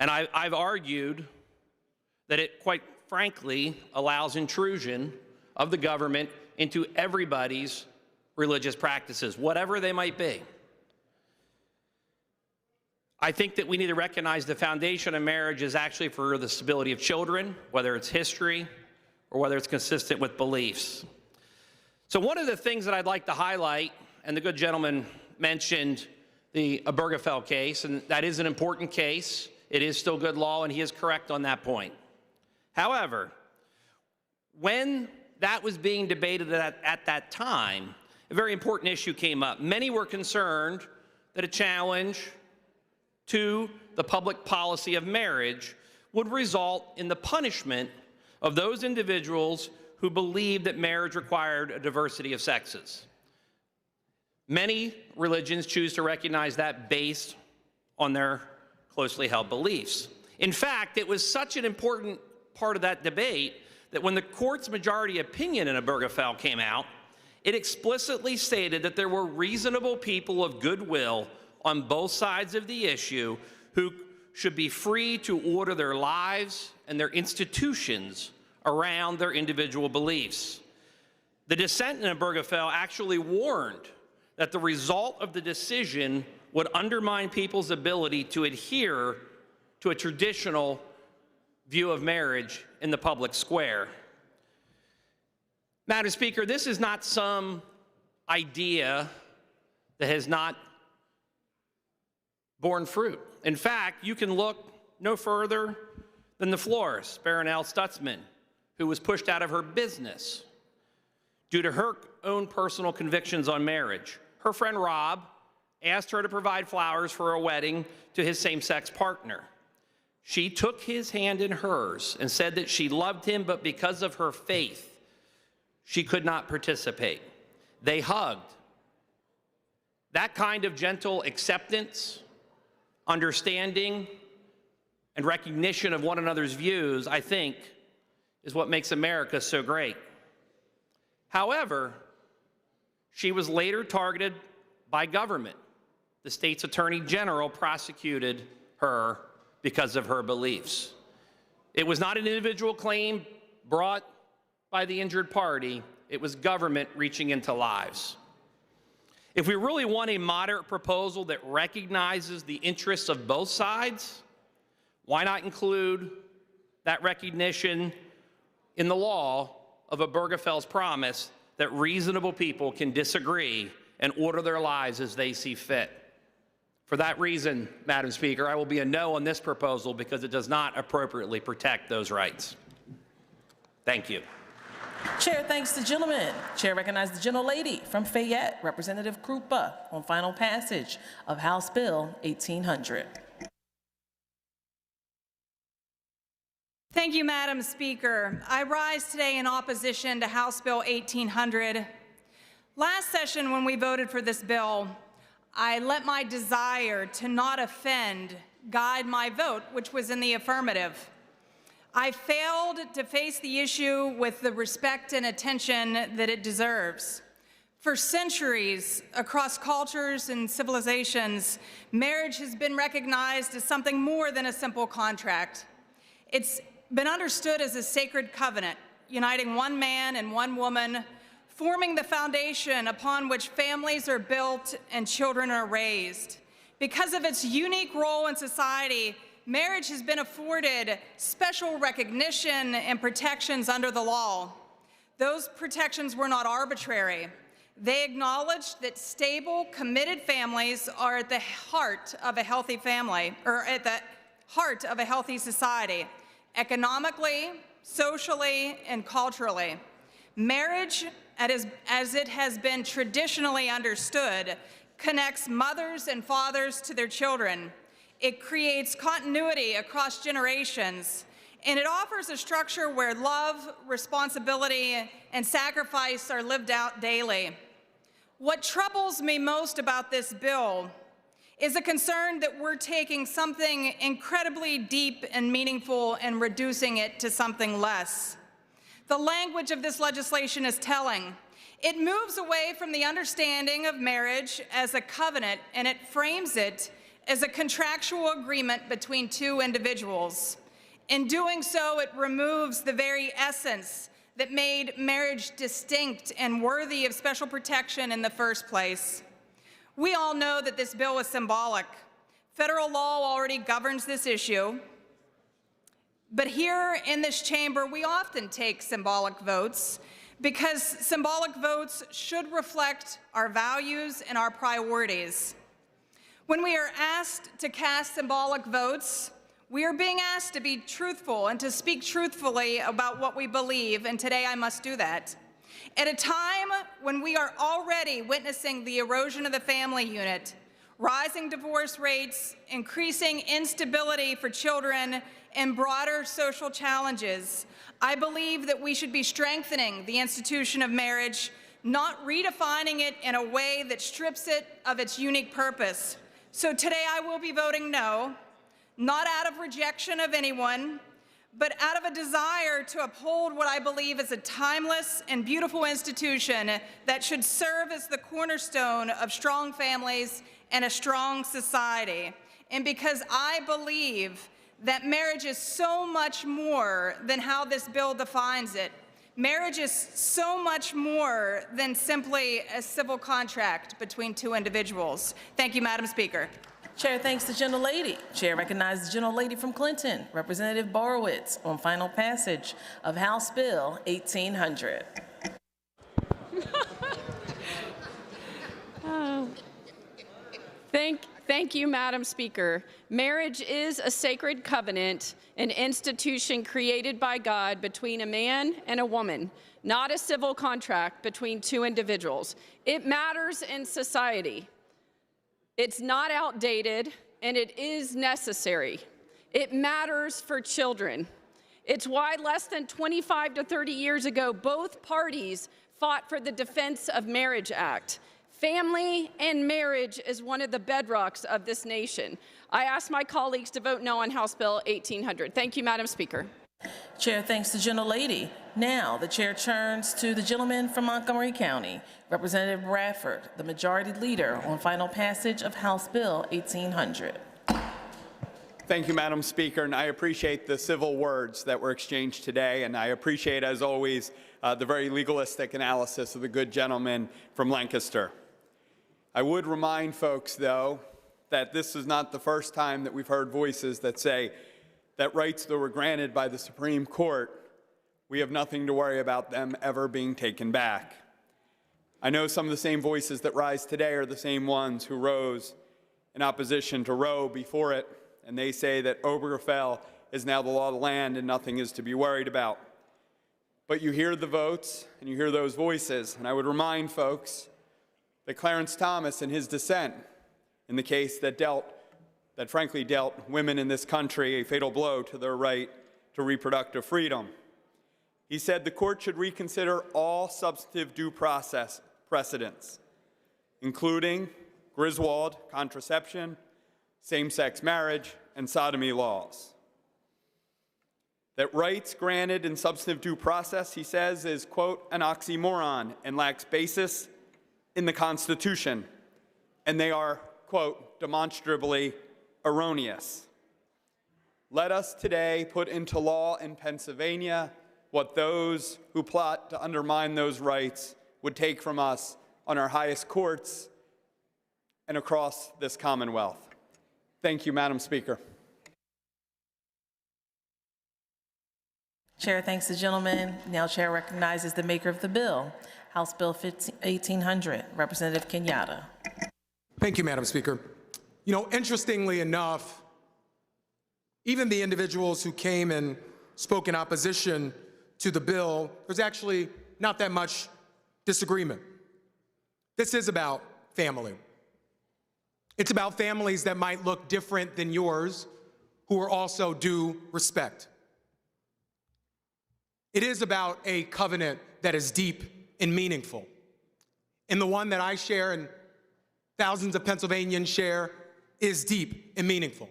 And I've argued that it, quite frankly, allows intrusion of the government into everybody's religious practices, whatever they might be. I think that we need to recognize the foundation of marriage is actually for the stability of children, whether it's history or whether it's consistent with beliefs. So one of the things that I'd like to highlight, and the good gentleman mentioned the Obergefell case, and that is an important case. It is still good law, and he is correct on that point. However, when that was being debated at that time, a very important issue came up. Many were concerned that a challenge to the public policy of marriage would result in the punishment of those individuals who believed that marriage required a diversity of sexes. Many religions choose to recognize that based on their closely held beliefs. In fact, it was such an important part of that debate that when the court's majority opinion in Obergefell came out, It explicitly stated that there were reasonable people of goodwill on both sides of the issue who should be free to order their lives and their institutions around their individual beliefs. The dissent in Obergefell actually warned that the result of the decision would undermine people's ability to adhere to a traditional view of marriage in the public square. Madam Speaker, this is not some idea that has not borne fruit. In fact, you can look no further than the florist, Baronelle Stutzman, who was pushed out of her business due to her own personal convictions on marriage. Her friend Rob asked her to provide flowers for a wedding to his same-sex partner. She took his hand in hers and said that she loved him, but because of her faith, she could not participate. They hugged. That kind of gentle acceptance, understanding, and recognition of one another's views, I think, is what makes America so great. However, she was later targeted by government. The state's attorney general prosecuted her because of her beliefs. It was not an individual claim brought by the injured party. It was government reaching into lives. If we really want a moderate proposal that recognizes the interests of both sides, why not include that recognition in the law of Obergefell's promise that reasonable people can disagree and order their lives as they see fit? For that reason, Madam Speaker, I will be a no on this proposal because it does not appropriately protect those rights. Thank you. Chair thanks the gentleman. Chair recognizes the gentlelady from Fayette, Representative Krupa, on final passage of House Bill 1800. Thank you, Madam Speaker. I rise today in opposition to House Bill 1800. Last session, when we voted for this bill, I let my desire to not offend guide my vote, which was in the affirmative. I failed to face the issue with the respect and attention that it deserves. For centuries, across cultures and civilizations, marriage has been recognized as something more than a simple contract. It's been understood as a sacred covenant, uniting one man and one woman, forming the foundation upon which families are built and children are raised. Because of its unique role in society, marriage has been afforded special recognition and protections under the law. Those protections were not arbitrary. They acknowledged that stable, committed families are at the heart of a healthy family, or at the heart of a healthy society, economically, socially, and culturally. Marriage, as it has been traditionally understood, connects mothers and fathers to their children. It creates continuity across generations, and it offers a structure where love, responsibility, and sacrifice are lived out daily. What troubles me most about this bill is a concern that we're taking something incredibly deep and meaningful and reducing it to something less. The language of this legislation is telling. It moves away from the understanding of marriage as a covenant, and it frames it as a contractual agreement between two individuals. In doing so, it removes the very essence that made marriage distinct and worthy of special protection in the first place. We all know that this bill is symbolic. Federal law already governs this issue. But here in this chamber, we often take symbolic votes because symbolic votes should reflect our values and our priorities. When we are asked to cast symbolic votes, we are being asked to be truthful and to speak truthfully about what we believe, and today I must do that. At a time when we are already witnessing the erosion of the family unit, rising divorce rates, increasing instability for children, and broader social challenges, I believe that we should be strengthening the institution of marriage, not redefining it in a way that strips it of its unique purpose. So today I will be voting no, not out of rejection of anyone, but out of a desire to uphold what I believe is a timeless and beautiful institution that should serve as the cornerstone of strong families and a strong society. And because I believe that marriage is so much more than how this bill defines it. Marriage is so much more than simply a civil contract between two individuals. Thank you, Madam Speaker. Chair thanks the gentlelady. Chair recognizes the gentlelady from Clinton, Representative Borowitz, on final passage of House Bill 1800. Thank you, Madam Speaker. Marriage is a sacred covenant, an institution created by God between a man and a woman, not a civil contract between two individuals. It matters in society. It's not outdated, and it is necessary. It matters for children. It's why less than 25 to 30 years ago, both parties fought for the Defense of Marriage Act. Family and marriage is one of the bedrocks of this nation. I ask my colleagues to vote no on House Bill 1800. Thank you, Madam Speaker. Chair thanks the gentlelady. Now, the chair turns to the gentleman from Montgomery County, Representative Bradford, the majority leader on final passage of House Bill 1800. Thank you, Madam Speaker, and I appreciate the civil words that were exchanged today, and I appreciate, as always, the very legalistic analysis of the good gentleman from Lancaster. I would remind folks, though, that this is not the first time that we've heard voices that say that rights that were granted by the Supreme Court, we have nothing to worry about them ever being taken back. I know some of the same voices that rise today are the same ones who rose in opposition to Roe before it, and they say that Obergefell is now the law of the land and nothing is to be worried about. But you hear the votes and you hear those voices, and I would remind folks that Clarence Thomas, in his dissent in the case that frankly dealt women in this country a fatal blow to their right to reproductive freedom, he said the court should reconsider all substantive due process precedents, including Griswold, contraception, same-sex marriage, and sodomy laws. That rights granted in substantive due process, he says, is, quote, an oxymoron and lacks basis in the Constitution, and they are, quote, demonstrably erroneous. Let us today put into law in Pennsylvania what those who plot to undermine those rights would take from us on our highest courts and across this Commonwealth. Thank you, Madam Speaker. Chair thanks the gentleman. Now chair recognizes the maker of the bill, House Bill 1800, Representative Kenyatta. Thank you, Madam Speaker. You know, interestingly enough, even the individuals who came and spoke in opposition to the bill, there's actually not that much disagreement. This is about family. It's about families that might look different than yours, who are also due respect. It is about a covenant that is deep and meaningful. And the one that I share and thousands of Pennsylvanians share is deep and meaningful.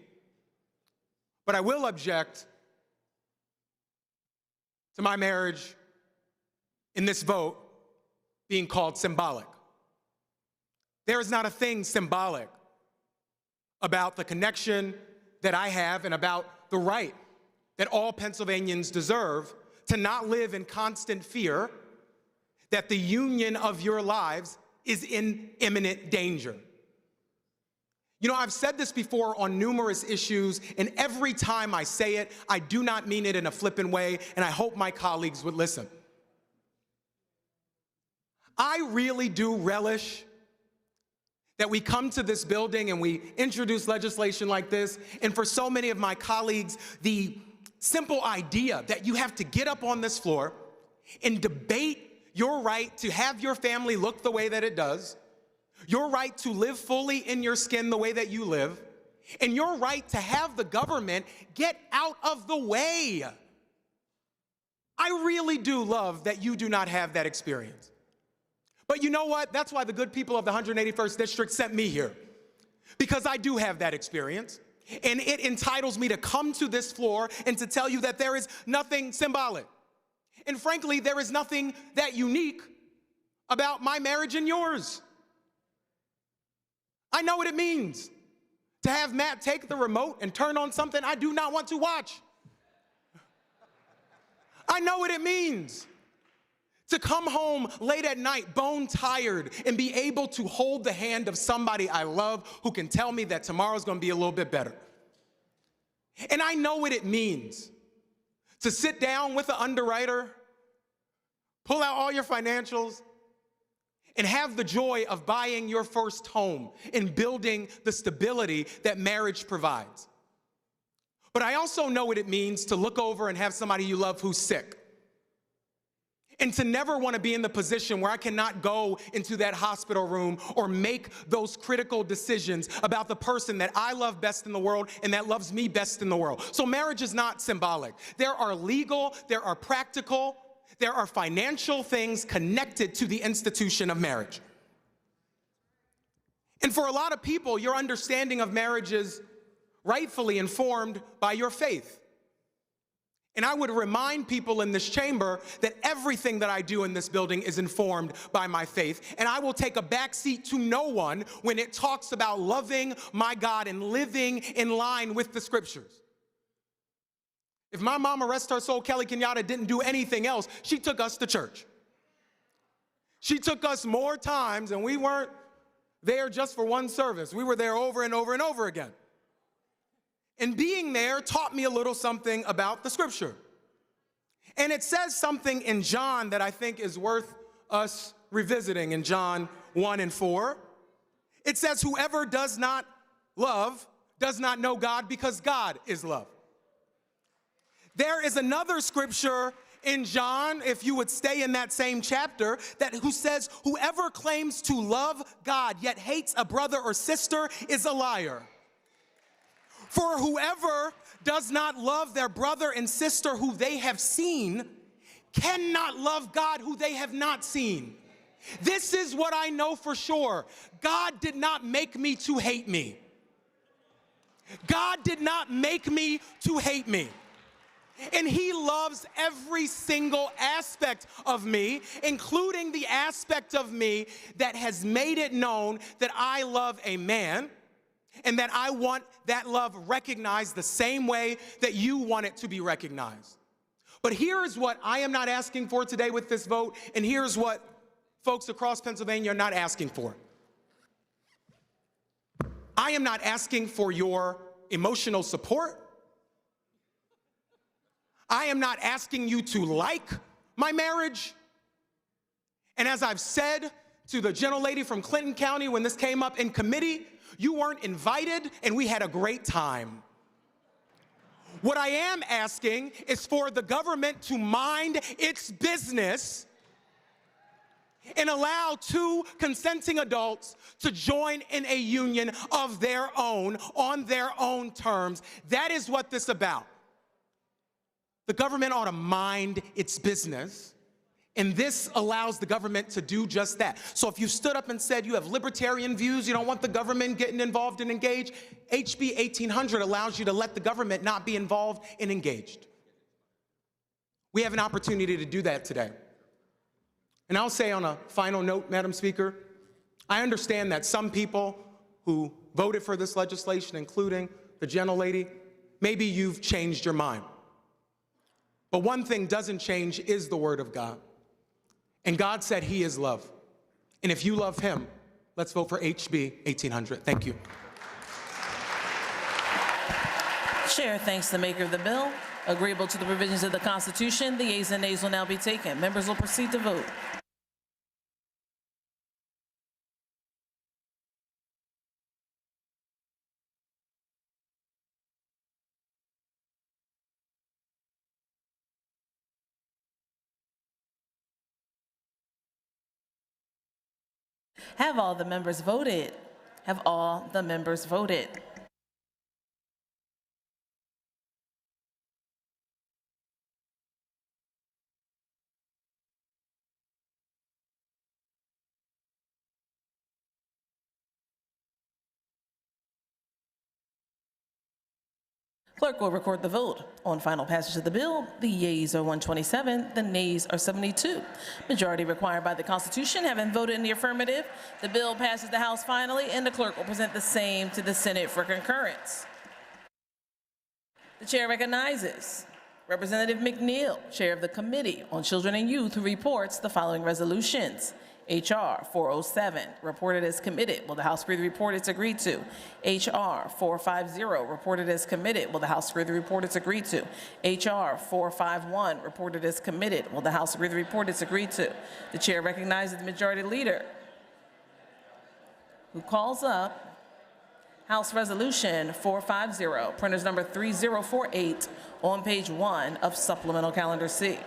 But I will object to my marriage in this vote being called symbolic. There is not a thing symbolic about the connection that I have and about the right that all Pennsylvanians deserve to not live in constant fear that the union of your lives is in imminent danger. You know, I've said this before on numerous issues, and every time I say it, I do not mean it in a flippant way, and I hope my colleagues would listen. I really do relish that we come to this building and we introduce legislation like this, and for so many of my colleagues, the simple idea that you have to get up on this floor and debate your right to have your family look the way that it does, your right to live fully in your skin the way that you live, and your right to have the government get out of the way. I really do love that you do not have that experience. But you know what? That's why the good people of the 181st District sent me here, because I do have that experience. And it entitles me to come to this floor and to tell you that there is nothing symbolic. And frankly, there is nothing that unique about my marriage and yours. I know what it means to have Matt take the remote and turn on something I do not want to watch. I know what it means to come home late at night, bone tired, and be able to hold the hand of somebody I love who can tell me that tomorrow's gonna be a little bit better. And I know what it means to sit down with an underwriter, pull out all your financials, and have the joy of buying your first home and building the stability that marriage provides. But I also know what it means to look over and have somebody you love who's sick. And to never want to be in the position where I cannot go into that hospital room or make those critical decisions about the person that I love best in the world and that loves me best in the world. So marriage is not symbolic. There are legal, there are practical, there are financial things connected to the institution of marriage. And for a lot of people, your understanding of marriage is rightfully informed by your faith. And I would remind people in this chamber that everything that I do in this building is informed by my faith. And I will take a backseat to no one when it talks about loving my God and living in line with the scriptures. If my mama, rest her soul, Kelly Kenyatta, didn't do anything else, she took us to church. She took us more times, and we weren't there just for one service. We were there over and over and over again. And being there taught me a little something about the scripture. And it says something in John that I think is worth us revisiting in John 1 and 4. It says, whoever does not love does not know God because God is love. There is another scripture in John, if you would stay in that same chapter, who says, whoever claims to love God yet hates a brother or sister is a liar. For whoever does not love their brother and sister who they have seen cannot love God who they have not seen. This is what I know for sure. God did not make me to hate me. God did not make me to hate me. And he loves every single aspect of me, including the aspect of me that has made it known that I love a man and that I want that love recognized the same way that you want it to be recognized. But here's what I am not asking for today with this vote, and here's what folks across Pennsylvania are not asking for. I am not asking for your emotional support. I am not asking you to like my marriage. And as I've said to the gentlelady from Clinton County when this came up in committee, you weren't invited and we had a great time. What I am asking is for the government to mind its business and allow two consenting adults to join in a union of their own, on their own terms. That is what this is about. The government ought to mind its business, and this allows the government to do just that. So if you stood up and said you have libertarian views, you don't want the government getting involved and engaged, HB 1800 allows you to let the government not be involved and engaged. We have an opportunity to do that today. And I'll say on a final note, Madam Speaker, I understand that some people who voted for this legislation, including the gentlelady, maybe you've changed your mind. But one thing doesn't change is the Word of God. And God said he is love. And if you love him, let's vote for HB 1800. Thank you. Chair thanks the maker of the bill. Agreeable to the provisions of the Constitution, the ayes and nays will now be taken. Members will proceed to vote. Have all the members voted? Have all the members voted? Clerk will record the vote. On final passage of the bill, the yeas are 127, the nays are 72. Majority required by the Constitution having voted in the affirmative, the bill passes the House finally, and the clerk will present the same to the Senate for concurrence. The chair recognizes Representative McNeil, Chair of the Committee on Children and Youth, who reports the following resolutions. H.R. 407, reported as committed. Will the House agree the report it's agreed to? H.R. 450, reported as committed. Will the House agree the report it's agreed to? H.R. 451, reported as committed. Will the House agree the report it's agreed to? The chair recognizes the Majority Leader, who calls up House Resolution 450, printers number 3048, on page 1 of Supplemental Calendar C.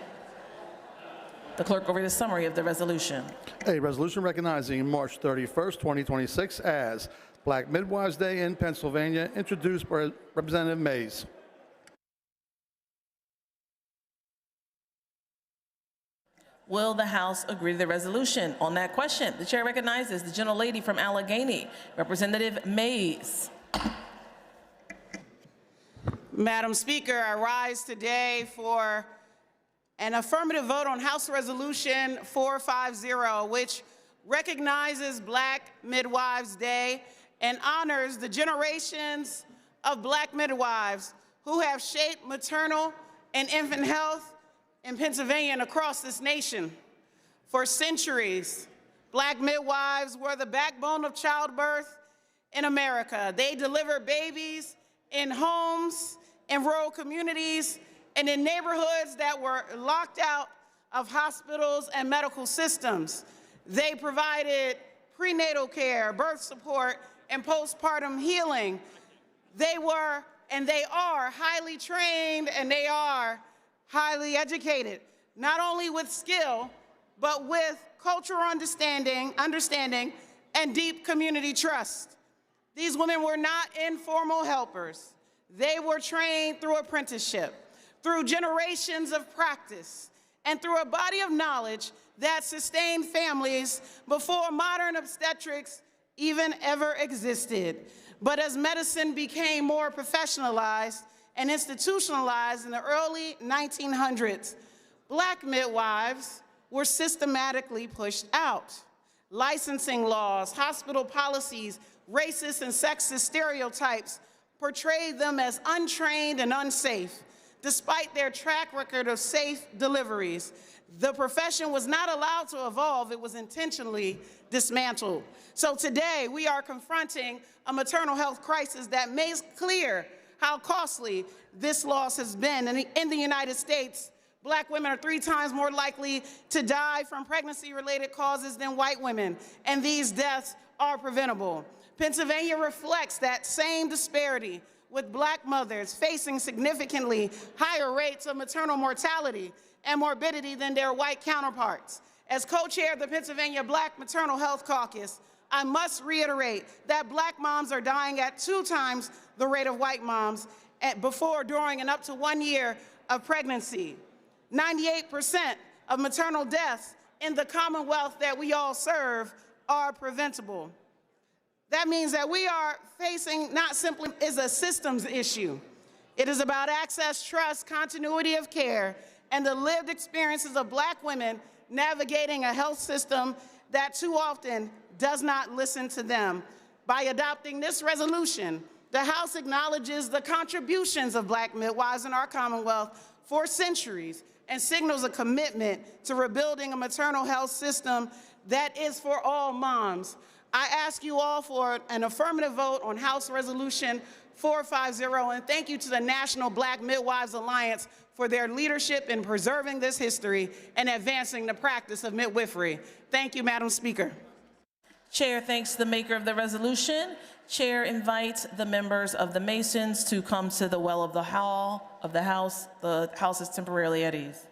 The clerk will read a summary of the resolution. A resolution recognizing March 31st, 2026 as Black Midwives Day in Pennsylvania, introduced by Representative Mays. Will the House agree to the resolution? On that question, the chair recognizes the gentlelady from Allegheny, Representative Mays. Madam Speaker, I rise today for an affirmative vote on House Resolution 450, which recognizes Black Midwives Day and honors the generations of Black midwives who have shaped maternal and infant health in Pennsylvania and across this nation. For centuries, Black midwives were the backbone of childbirth in America. They delivered babies in homes, in rural communities, and in neighborhoods that were locked out of hospitals and medical systems. They provided prenatal care, birth support, and postpartum healing. They were and they are highly trained, and they are highly educated, not only with skill, but with cultural understanding, and deep community trust. These women were not informal helpers. They were trained through apprenticeship, through generations of practice, and through a body of knowledge that sustained families before modern obstetrics even ever existed. But as medicine became more professionalized and institutionalized in the early 1900s, Black midwives were systematically pushed out. Licensing laws, hospital policies, racist and sexist stereotypes portrayed them as untrained and unsafe. Despite their track record of safe deliveries, the profession was not allowed to evolve. It was intentionally dismantled. So today, we are confronting a maternal health crisis that makes clear how costly this loss has been. In the United States, Black women are 3 times more likely to die from pregnancy-related causes than white women, and these deaths are preventable. Pennsylvania reflects that same disparity, with Black mothers facing significantly higher rates of maternal mortality and morbidity than their white counterparts. As co-chair of the Pennsylvania Black Maternal Health Caucus, I must reiterate that Black moms are dying at 2 times the rate of white moms before, during, and up to 1 year of pregnancy. 98% of maternal deaths in the Commonwealth that we all serve are preventable. That means that we are facing not simply is a systems issue. It is about access, trust, continuity of care, and the lived experiences of Black women navigating a health system that too often does not listen to them. By adopting this resolution, the House acknowledges the contributions of Black midwives in our Commonwealth for centuries and signals a commitment to rebuilding a maternal health system that is for all moms. I ask you all for an affirmative vote on House Resolution 450, and thank you to the National Black Midwives Alliance for their leadership in preserving this history and advancing the practice of midwifery. Thank you, Madam Speaker. Chair thanks the maker of the resolution. Chair invites the members of the Masons to come to the well of the hall of the House. The House is temporarily at ease.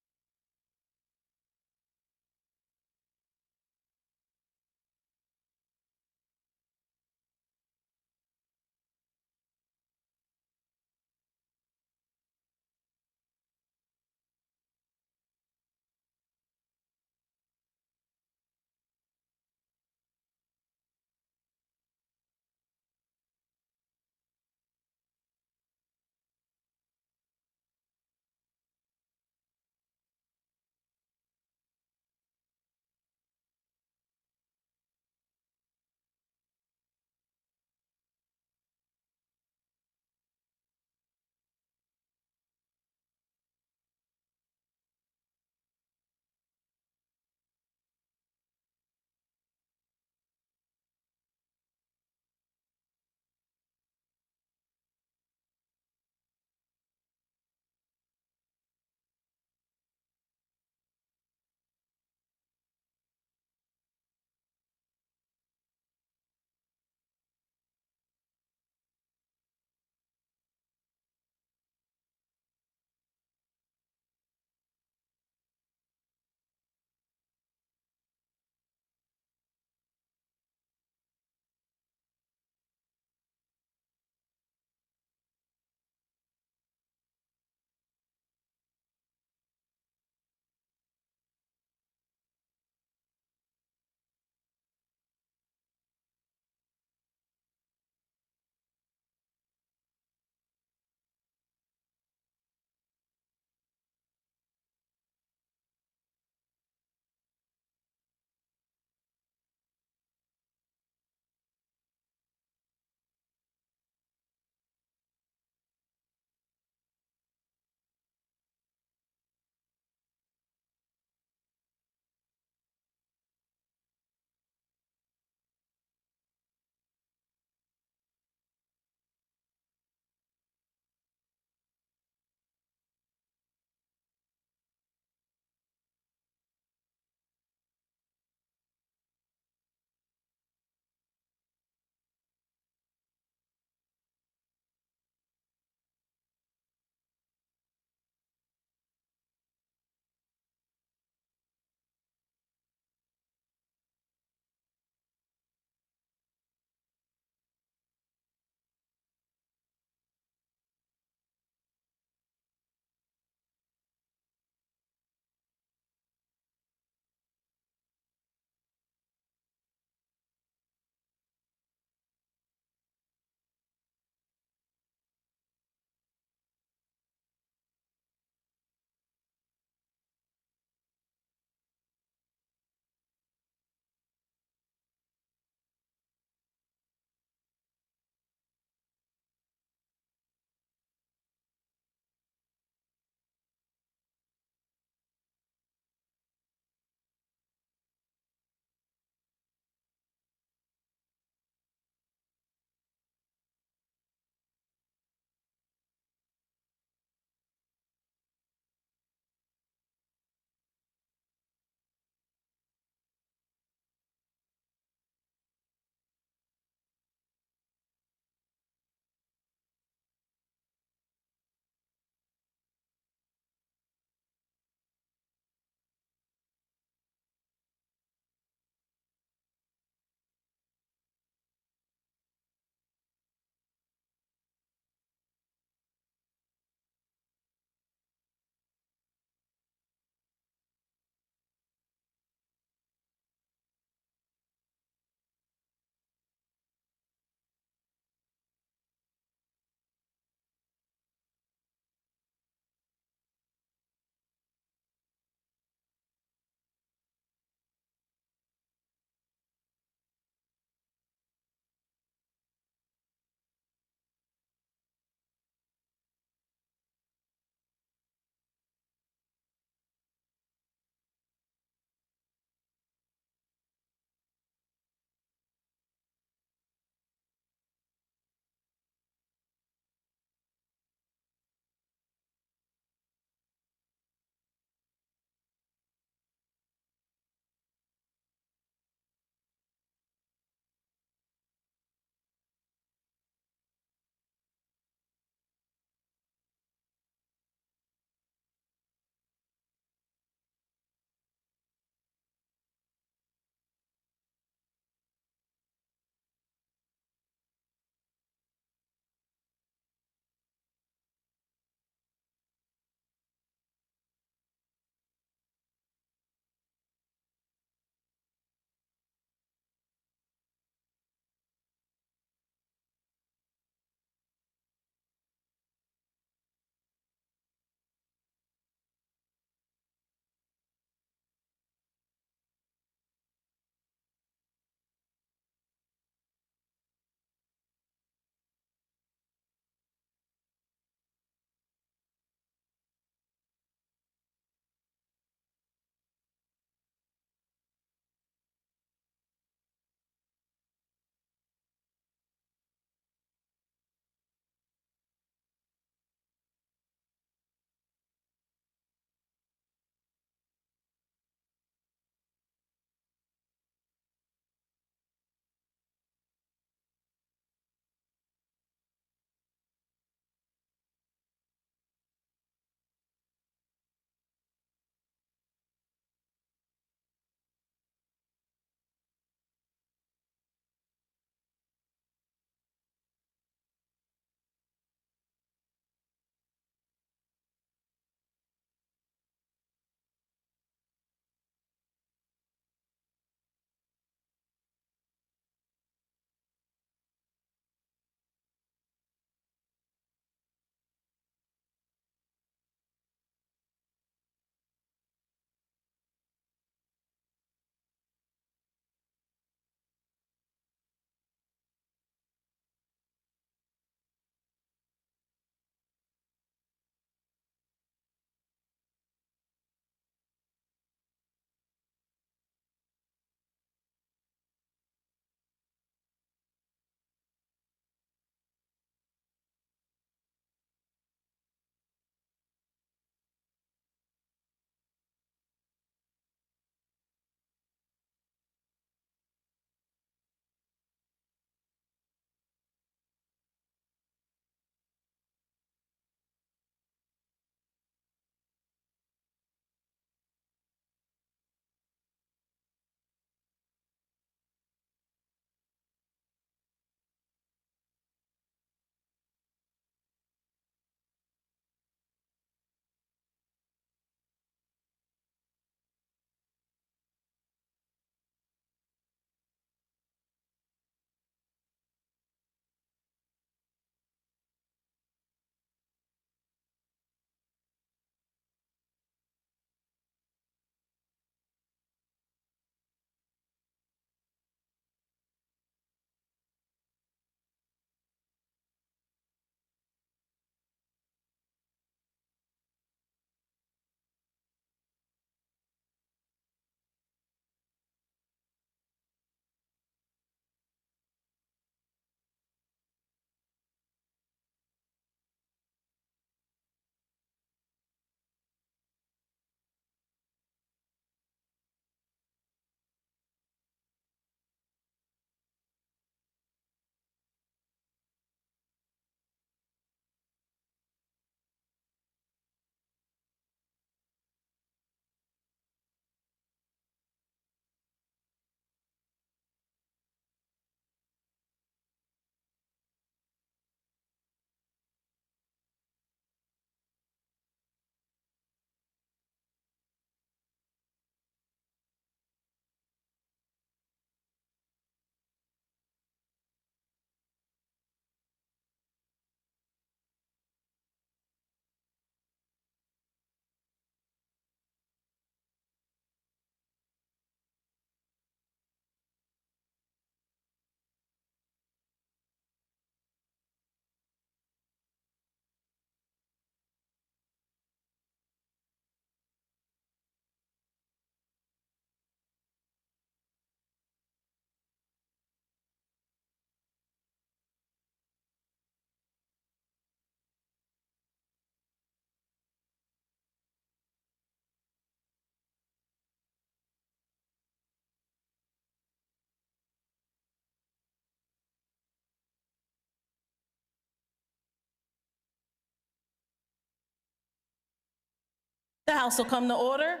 The House will come to order.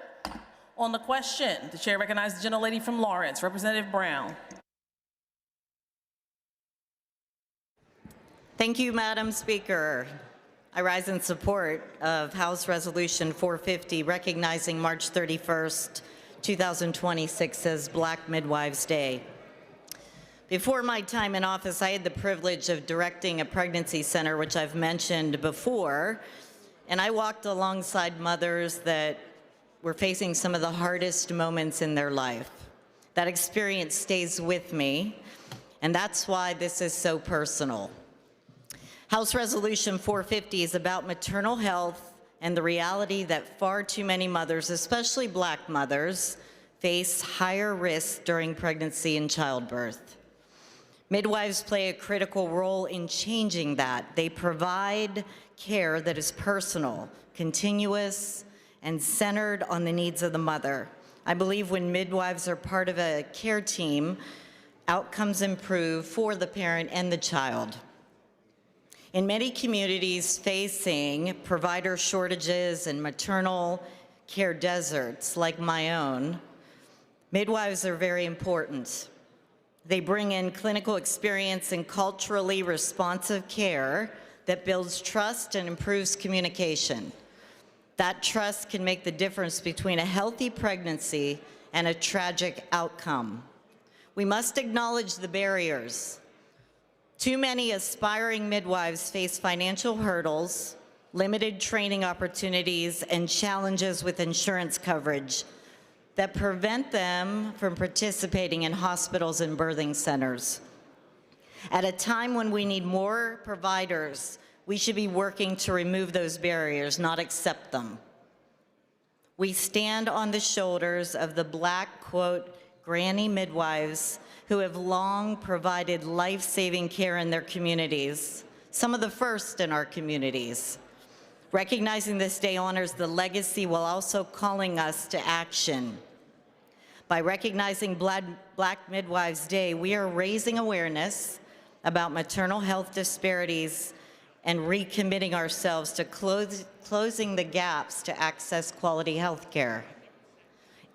On the question, the chair recognizes the gentlelady from Lawrence, Representative Brown. Thank you, Madam Speaker. I rise in support of House Resolution 450, recognizing March 31st, 2026 as Black Midwives Day. Before my time in office, I had the privilege of directing a pregnancy center, which I've mentioned before, and I walked alongside mothers that were facing some of the hardest moments in their life. That experience stays with me, and that's why this is so personal. House Resolution 450 is about maternal health and the reality that far too many mothers, especially Black mothers, face higher risk during pregnancy and childbirth. Midwives play a critical role in changing that. They provide care that is personal, continuous, and centered on the needs of the mother. I believe when midwives are part of a care team, outcomes improve for the parent and the child. In many communities facing provider shortages and maternal care deserts like my own, midwives are very important. They bring in clinical experience and culturally responsive care that builds trust and improves communication. That trust can make the difference between a healthy pregnancy and a tragic outcome. We must acknowledge the barriers. Too many aspiring midwives face financial hurdles, limited training opportunities, and challenges with insurance coverage that prevent them from participating in hospitals and birthing centers. At a time when we need more providers, we should be working to remove those barriers, not accept them. We stand on the shoulders of the Black, quote, granny midwives who have long provided life-saving care in their communities, some of the first in our communities. Recognizing this day honors the legacy while also calling us to action. By recognizing Black Midwives Day, we are raising awareness about maternal health disparities and recommitting ourselves to closing the gaps to access quality health care.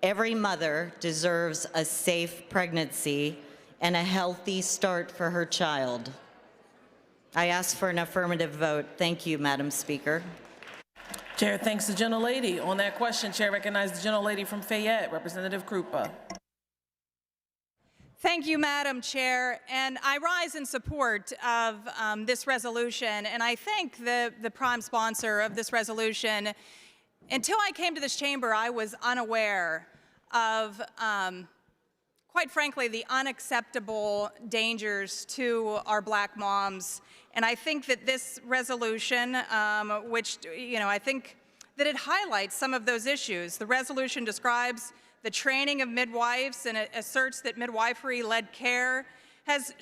Every mother deserves a safe pregnancy and a healthy start for her child. I ask for an affirmative vote. Thank you, Madam Speaker. Chair thanks the gentlelady. On that question, chair recognizes the gentlelady from Fayette, Representative Krupa. Thank you, Madam Chair, and I rise in support of this resolution, and I thank the prime sponsor of this resolution. Until I came to this chamber, I was unaware of, quite frankly, the unacceptable dangers to our Black moms. And I think that this resolution, which, I think that it highlights some of those issues. The resolution describes the training of midwives and it asserts that midwifery-led care has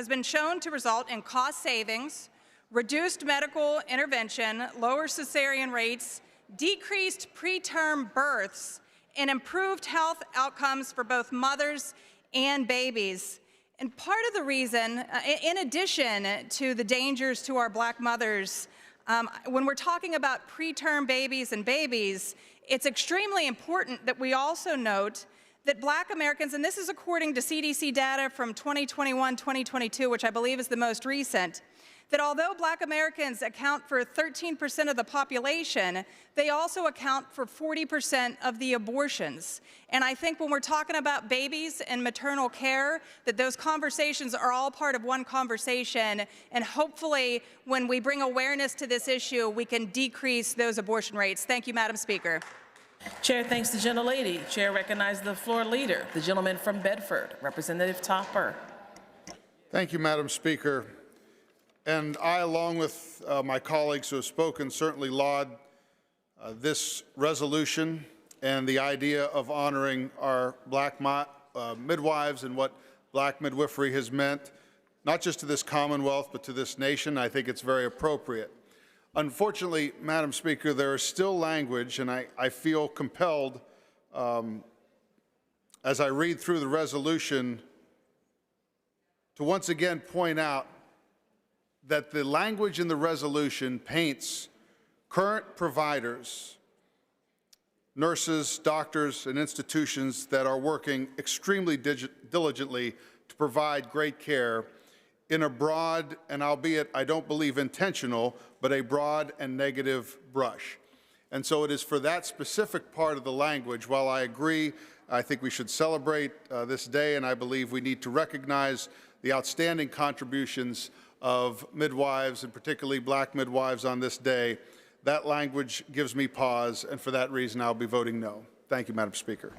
been shown to result in cost savings, reduced medical intervention, lower cesarean rates, decreased preterm births, and improved health outcomes for both mothers and babies. And part of the reason, in addition to the dangers to our Black mothers, when we're talking about preterm babies and babies, it's extremely important that we also note that Black Americans, and this is according to CDC data from 2021-2022, which I believe is the most recent, that although Black Americans account for 13% of the population, they also account for 40% of the abortions. And I think when we're talking about babies and maternal care, that those conversations are all part of one conversation, and hopefully when we bring awareness to this issue, we can decrease those abortion rates. Thank you, Madam Speaker. Chair thanks the gentlelady. Chair recognizes the floor leader, the gentleman from Bedford, Representative Topper. Thank you, Madam Speaker. And I, along with my colleagues who have spoken, certainly laud this resolution and the idea of honoring our Black midwives and what Black midwifery has meant, not just to this Commonwealth, but to this nation. I think it's very appropriate. Unfortunately, Madam Speaker, there is still language, and I feel compelled, as I read through the resolution, to once again point out that the language in the resolution paints current providers, nurses, doctors, and institutions that are working extremely diligently to provide great care in a broad, and albeit I don't believe intentional, but a broad and negative brush. And so it is for that specific part of the language, while I agree, I think we should celebrate this day, and I believe we need to recognize the outstanding contributions of midwives, and particularly black midwives on this day. That language gives me pause, and for that reason, I'll be voting no. Thank you, Madam Speaker.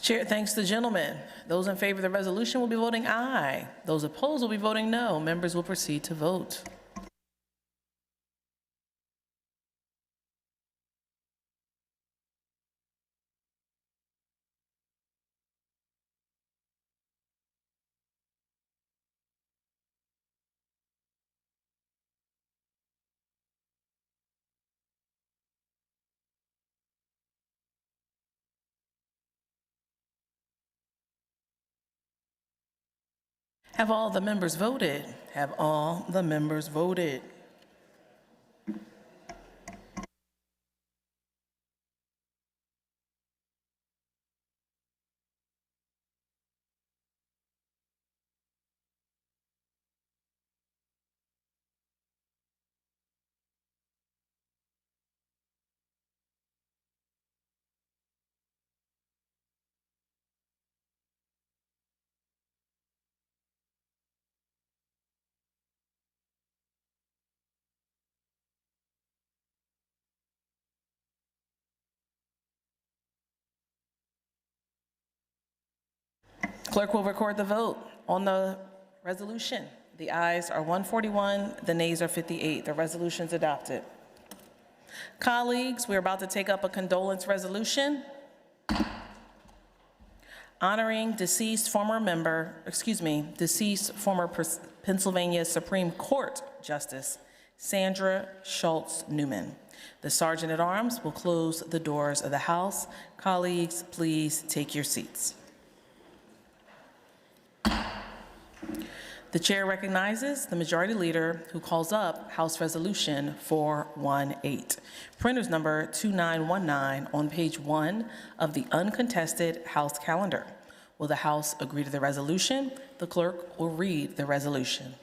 Chair thanks the gentleman. Those in favor of the resolution will be voting aye. Those opposed will be voting no. Members will proceed to vote. Have all the members voted? Have all the members voted? Clerk will record the vote on the resolution. The ayes are 141, the nays are 58. The resolution is adopted. Colleagues, we're about to take up a condolence resolution honoring deceased former Pennsylvania Supreme Court Justice Sandra Schultz Newman. The Sergeant at Arms will close the doors of the House. Colleagues, please take your seats. The chair recognizes the Majority Leader who calls up House Resolution 418, printer's number 2919 on page 1 of the uncontested House calendar. Will the House agree to the resolution? The clerk will read the resolution.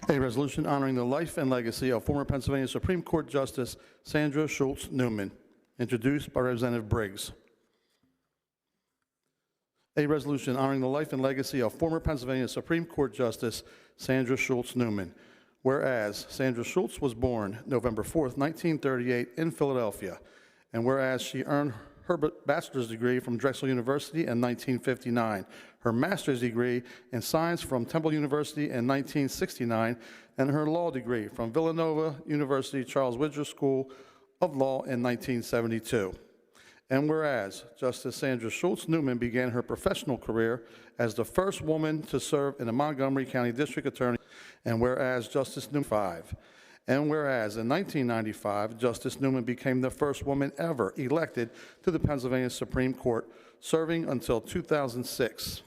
A resolution honoring the life and legacy of former Pennsylvania Supreme Court Justice Sandra Schultz Newman, introduced by Representative Briggs. A resolution honoring the life and legacy of former Pennsylvania Supreme Court Justice Sandra Schultz Newman. Whereas Sandra Schultz was born November 4th, 1938 in Philadelphia, and whereas she earned her bachelor's degree from Drexel University in 1959, her master's degree in science from Temple University in 1969, and her law degree from Villanova University Charles Widger School of Law in 1972. And whereas Justice Sandra Schultz Newman began her professional career as the first woman to serve in the Montgomery County District Attorney, and whereas Justice Newman 5. And whereas in 1995, Justice Newman became the first woman ever elected to the Pennsylvania Supreme Court, serving until 2006.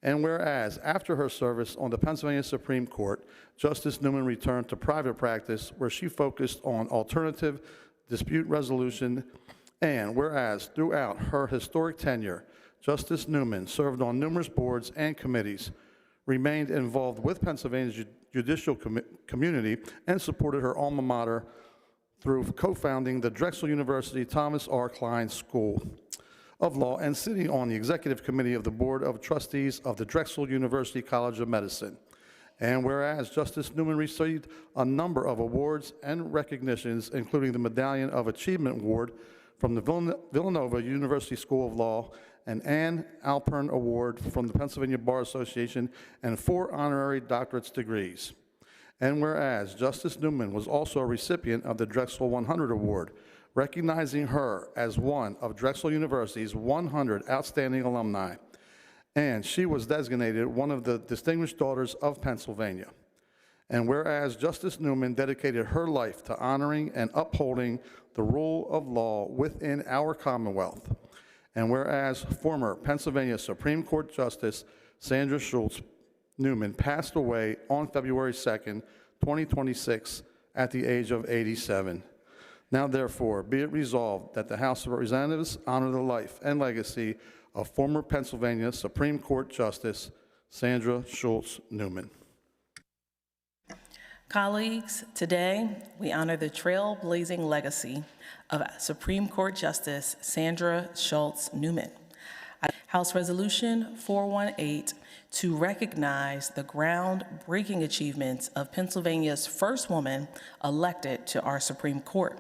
And whereas after her service on the Pennsylvania Supreme Court, Justice Newman returned to private practice where she focused on alternative dispute resolution. And whereas throughout her historic tenure, Justice Newman served on numerous boards and committees, remained involved with Pennsylvania's judicial community, and supported her alma mater through co-founding the Drexel University Thomas R. Klein School of Law and sitting on the executive committee of the Board of Trustees of the Drexel University College of Medicine. And whereas Justice Newman received a number of awards and recognitions, including the Medallion of Achievement Award from the Villanova University School of Law, an Ann Alpern Award from the Pennsylvania Bar Association, and 4 honorary doctorate degrees. And whereas Justice Newman was also a recipient of the Drexel 100 Award, recognizing her as one of Drexel University's 100 outstanding alumni, and she was designated one of the Distinguished Daughters of Pennsylvania. And whereas Justice Newman dedicated her life to honoring and upholding the rule of law within our Commonwealth, and whereas former Pennsylvania Supreme Court Justice Sandra Schultz Newman passed away on February 2nd, 2026, at the age of 87. Now therefore, be it resolved that the House of Representatives honor the life and legacy of former Pennsylvania Supreme Court Justice Sandra Schultz Newman. Colleagues, today we honor the trailblazing legacy of Supreme Court Justice Sandra Schultz Newman. House Resolution 418 to recognize the groundbreaking achievements of Pennsylvania's first woman elected to our Supreme Court.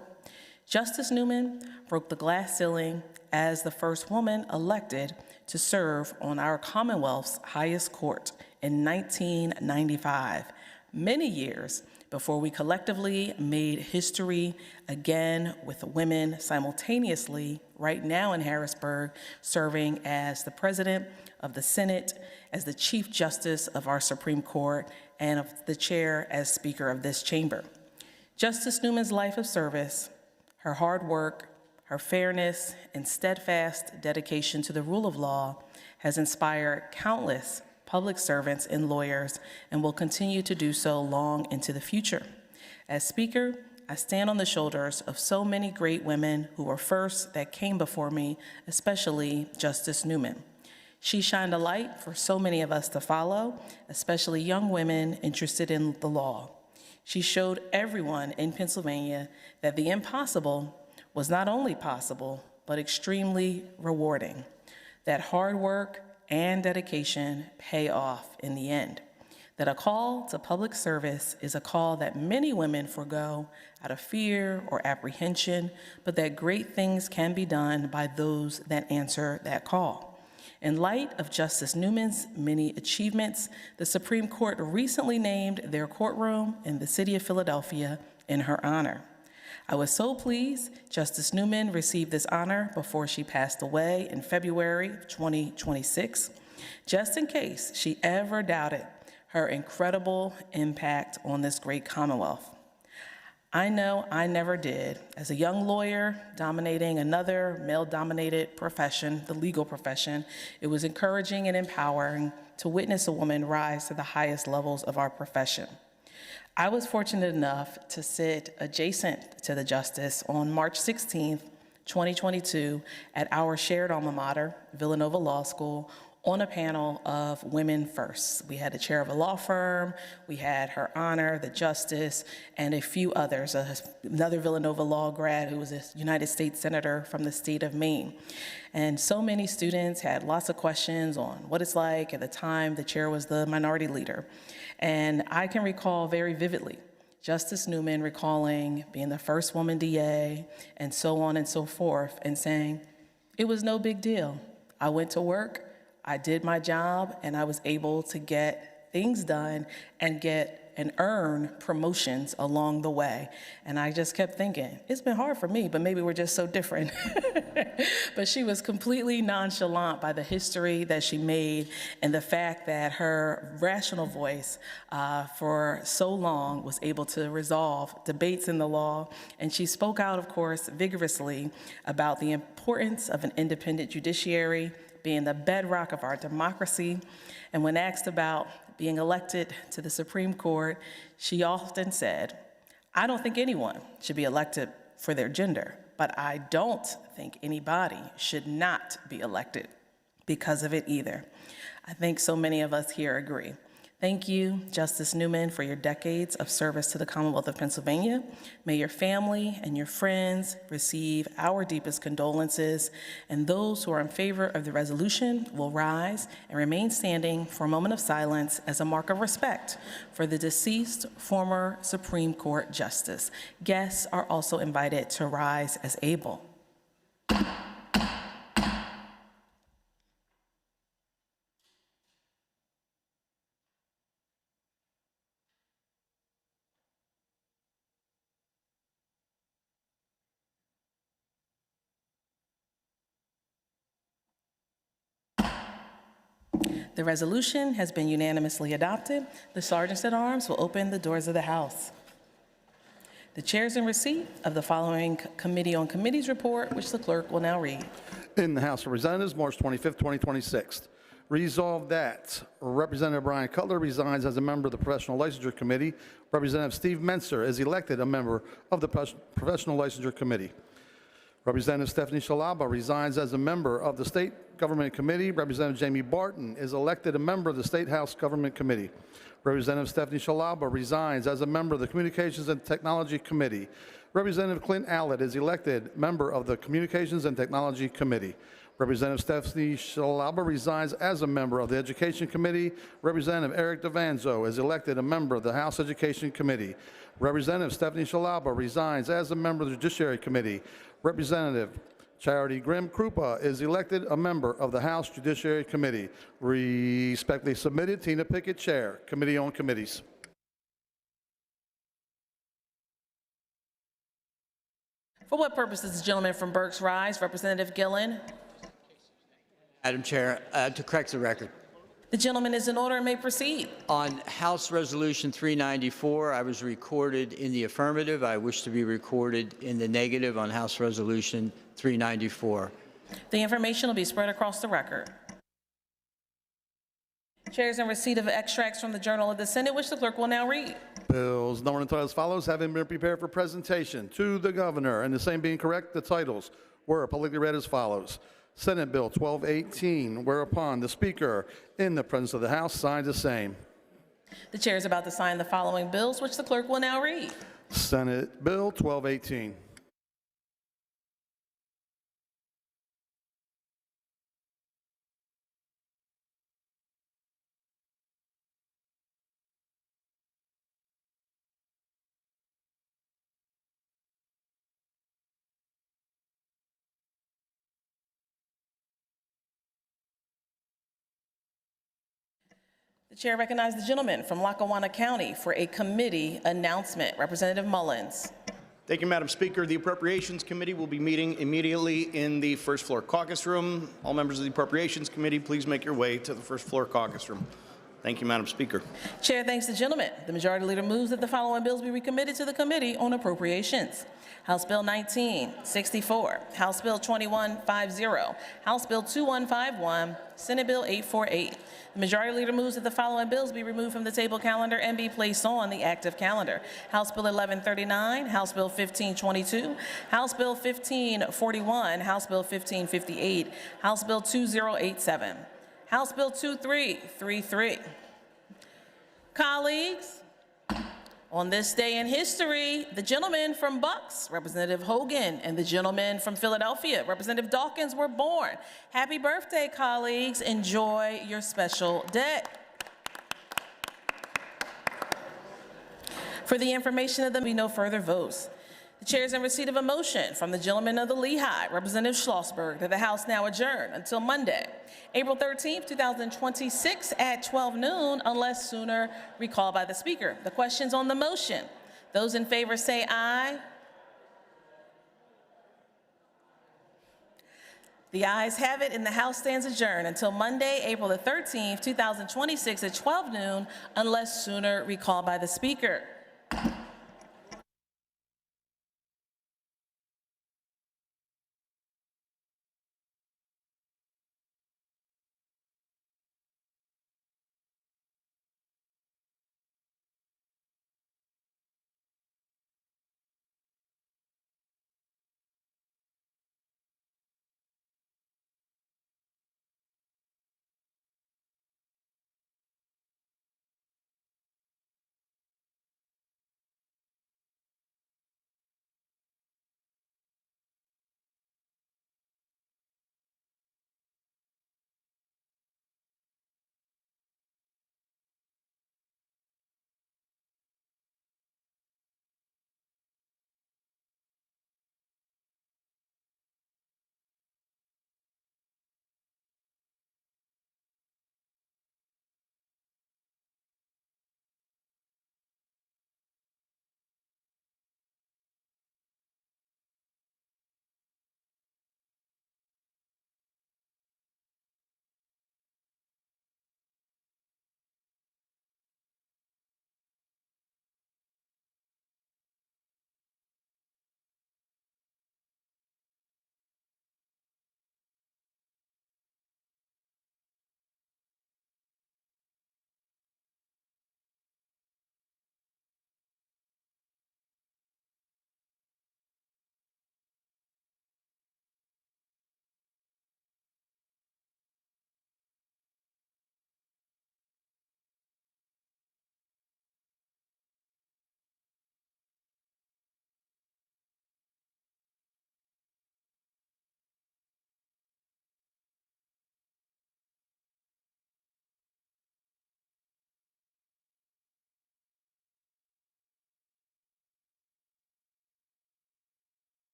Justice Newman broke the glass ceiling as the first woman elected to serve on our Commonwealth's highest court in 1995, many years before we collectively made history again with women simultaneously right now in Harrisburg serving as the President of the Senate, as the Chief Justice of our Supreme Court, and of the Chair as Speaker of this chamber. Justice Newman's life of service, her hard work, her fairness, and steadfast dedication to the rule of law has inspired countless public servants and lawyers and will continue to do so long into the future. As Speaker, I stand on the shoulders of so many great women who were first that came before me, especially Justice Newman. She shined a light for so many of us to follow, especially young women interested in the law. She showed everyone in Pennsylvania that the impossible was not only possible, but extremely rewarding, that hard work and dedication pay off in the end, that a call to public service is a call that many women forego out of fear or apprehension, but that great things can be done by those that answer that call. In light of Justice Newman's many achievements, the Supreme Court recently named their courtroom in the city of Philadelphia in her honor. I was so pleased Justice Newman received this honor before she passed away in February 2026, just in case she ever doubted her incredible impact on this great Commonwealth. I know I never did. As a young lawyer dominating another male-dominated profession, the legal profession, it was encouraging and empowering to witness a woman rise to the highest levels of our profession. I was fortunate enough to sit adjacent to the justice on March 16th, 2022, at our shared alma mater, Villanova Law School, on a panel of Women First. We had the chair of a law firm, we had Her Honor, the Justice, and a few others, another Villanova Law grad who was a United States Senator from the state of Maine. And so many students had lots of questions on what it's like. At the time, the chair was the minority leader. And I can recall very vividly Justice Newman recalling being the first woman DA and so on and so forth, and saying, it was no big deal. I went to work, I did my job, and I was able to get things done and get and earn promotions along the way. And I just kept thinking, it's been hard for me, but maybe we're just so different. But she was completely nonchalant by the history that she made and the fact that her rational voice for so long was able to resolve debates in the law. And she spoke out, of course, vigorously about the importance of an independent judiciary being the bedrock of our democracy. And when asked about being elected to the Supreme Court, she often said, I don't think anyone should be elected for their gender, but I don't think anybody should not be elected because of it either. I think so many of us here agree. Thank you, Justice Newman, for your decades of service to the Commonwealth of Pennsylvania. May your family and your friends receive our deepest condolences, and those who are in favor of the resolution will rise and remain standing for a moment of silence as a mark of respect for the deceased former Supreme Court Justice. Guests are also invited to rise as able. The resolution has been unanimously adopted. The Sergeants at Arms will open the doors of the House. The chair is in receipt of the following Committee on Committees report, which the clerk will now read. In the House of Representatives, March 25th, 2026. Resolved that Representative Brian Cutler resigns as a member of the Professional Licensure Committee. Representative Steve Menser is elected a member of the Professional Licensure Committee. Representative Stephanie Shalaba resigns as a member of the State Government Committee. Representative Jamie Barton is elected a member of the State House Government Committee. Representative Stephanie Shalaba resigns as a member of the Communications and Technology Committee. Representative Clint Allett is elected member of the Communications and Technology Committee. Representative Stephanie Shalaba resigns as a member of the Education Committee. Representative Eric Devanzo is elected a member of the House Education Committee. Representative Stephanie Shalaba resigns as a member of the Judiciary Committee. Representative Charity Grimm Krupa is elected a member of the House Judiciary Committee. Respectfully submitted, Tina Pickett, Chair, Committee on Committees. For what purpose does the gentleman from Berks rise? Representative Gillen. Madam Chair, to correct the record. The gentleman is in order and may proceed. On House Resolution 394, I was recorded in the affirmative. I wish to be recorded in the negative on House Resolution 394. The information will be spread across the record. Chair is in receipt of extracts from the Journal of the Senate, which the clerk will now read. Bills numbered and titled as follows, having been prepared for presentation to the governor, and the same being correct, the titles were publicly read as follows. Senate Bill 1218, whereupon the Speaker, in the presence of the House, signs the same. The chair is about to sign the following bills, which the clerk will now read. Senate Bill 1218. The chair recognizes the gentleman from Lackawanna County for a committee announcement. Representative Mullins. Thank you, Madam Speaker. The Appropriations Committee will be meeting immediately in the first floor caucus room. All members of the Appropriations Committee, please make your way to the first floor caucus room. Thank you, Madam Speaker. Chair thanks the gentleman. The Majority Leader moves that the following bills be recommitted to the Committee on Appropriations. House Bill 1964, House Bill 2150, House Bill 2151, Senate Bill 848. The Majority Leader moves that the following bills be removed from the table calendar and be placed on the active calendar. House Bill 1139, House Bill 1522, House Bill 1541, House Bill 1558, House Bill 2087, House Bill 2333. Colleagues, on this day in history, the gentleman from Bucks, Representative Hogan, and the gentleman from Philadelphia, Representative Dawkins, were born. Happy birthday, colleagues. Enjoy your special day. For the information of them, be no further votes. The chair is in receipt of a motion from the gentleman of the Lehigh, Representative Schlossberg, that the House now adjourn until Monday, April 13th, 2026 at 12 noon, unless sooner recalled by the Speaker. The questions on the motion. Those in favor say aye. The ayes have it, and the House stands adjourned until Monday, April the 13th, 2026 at 12 noon, unless sooner recalled by the Speaker.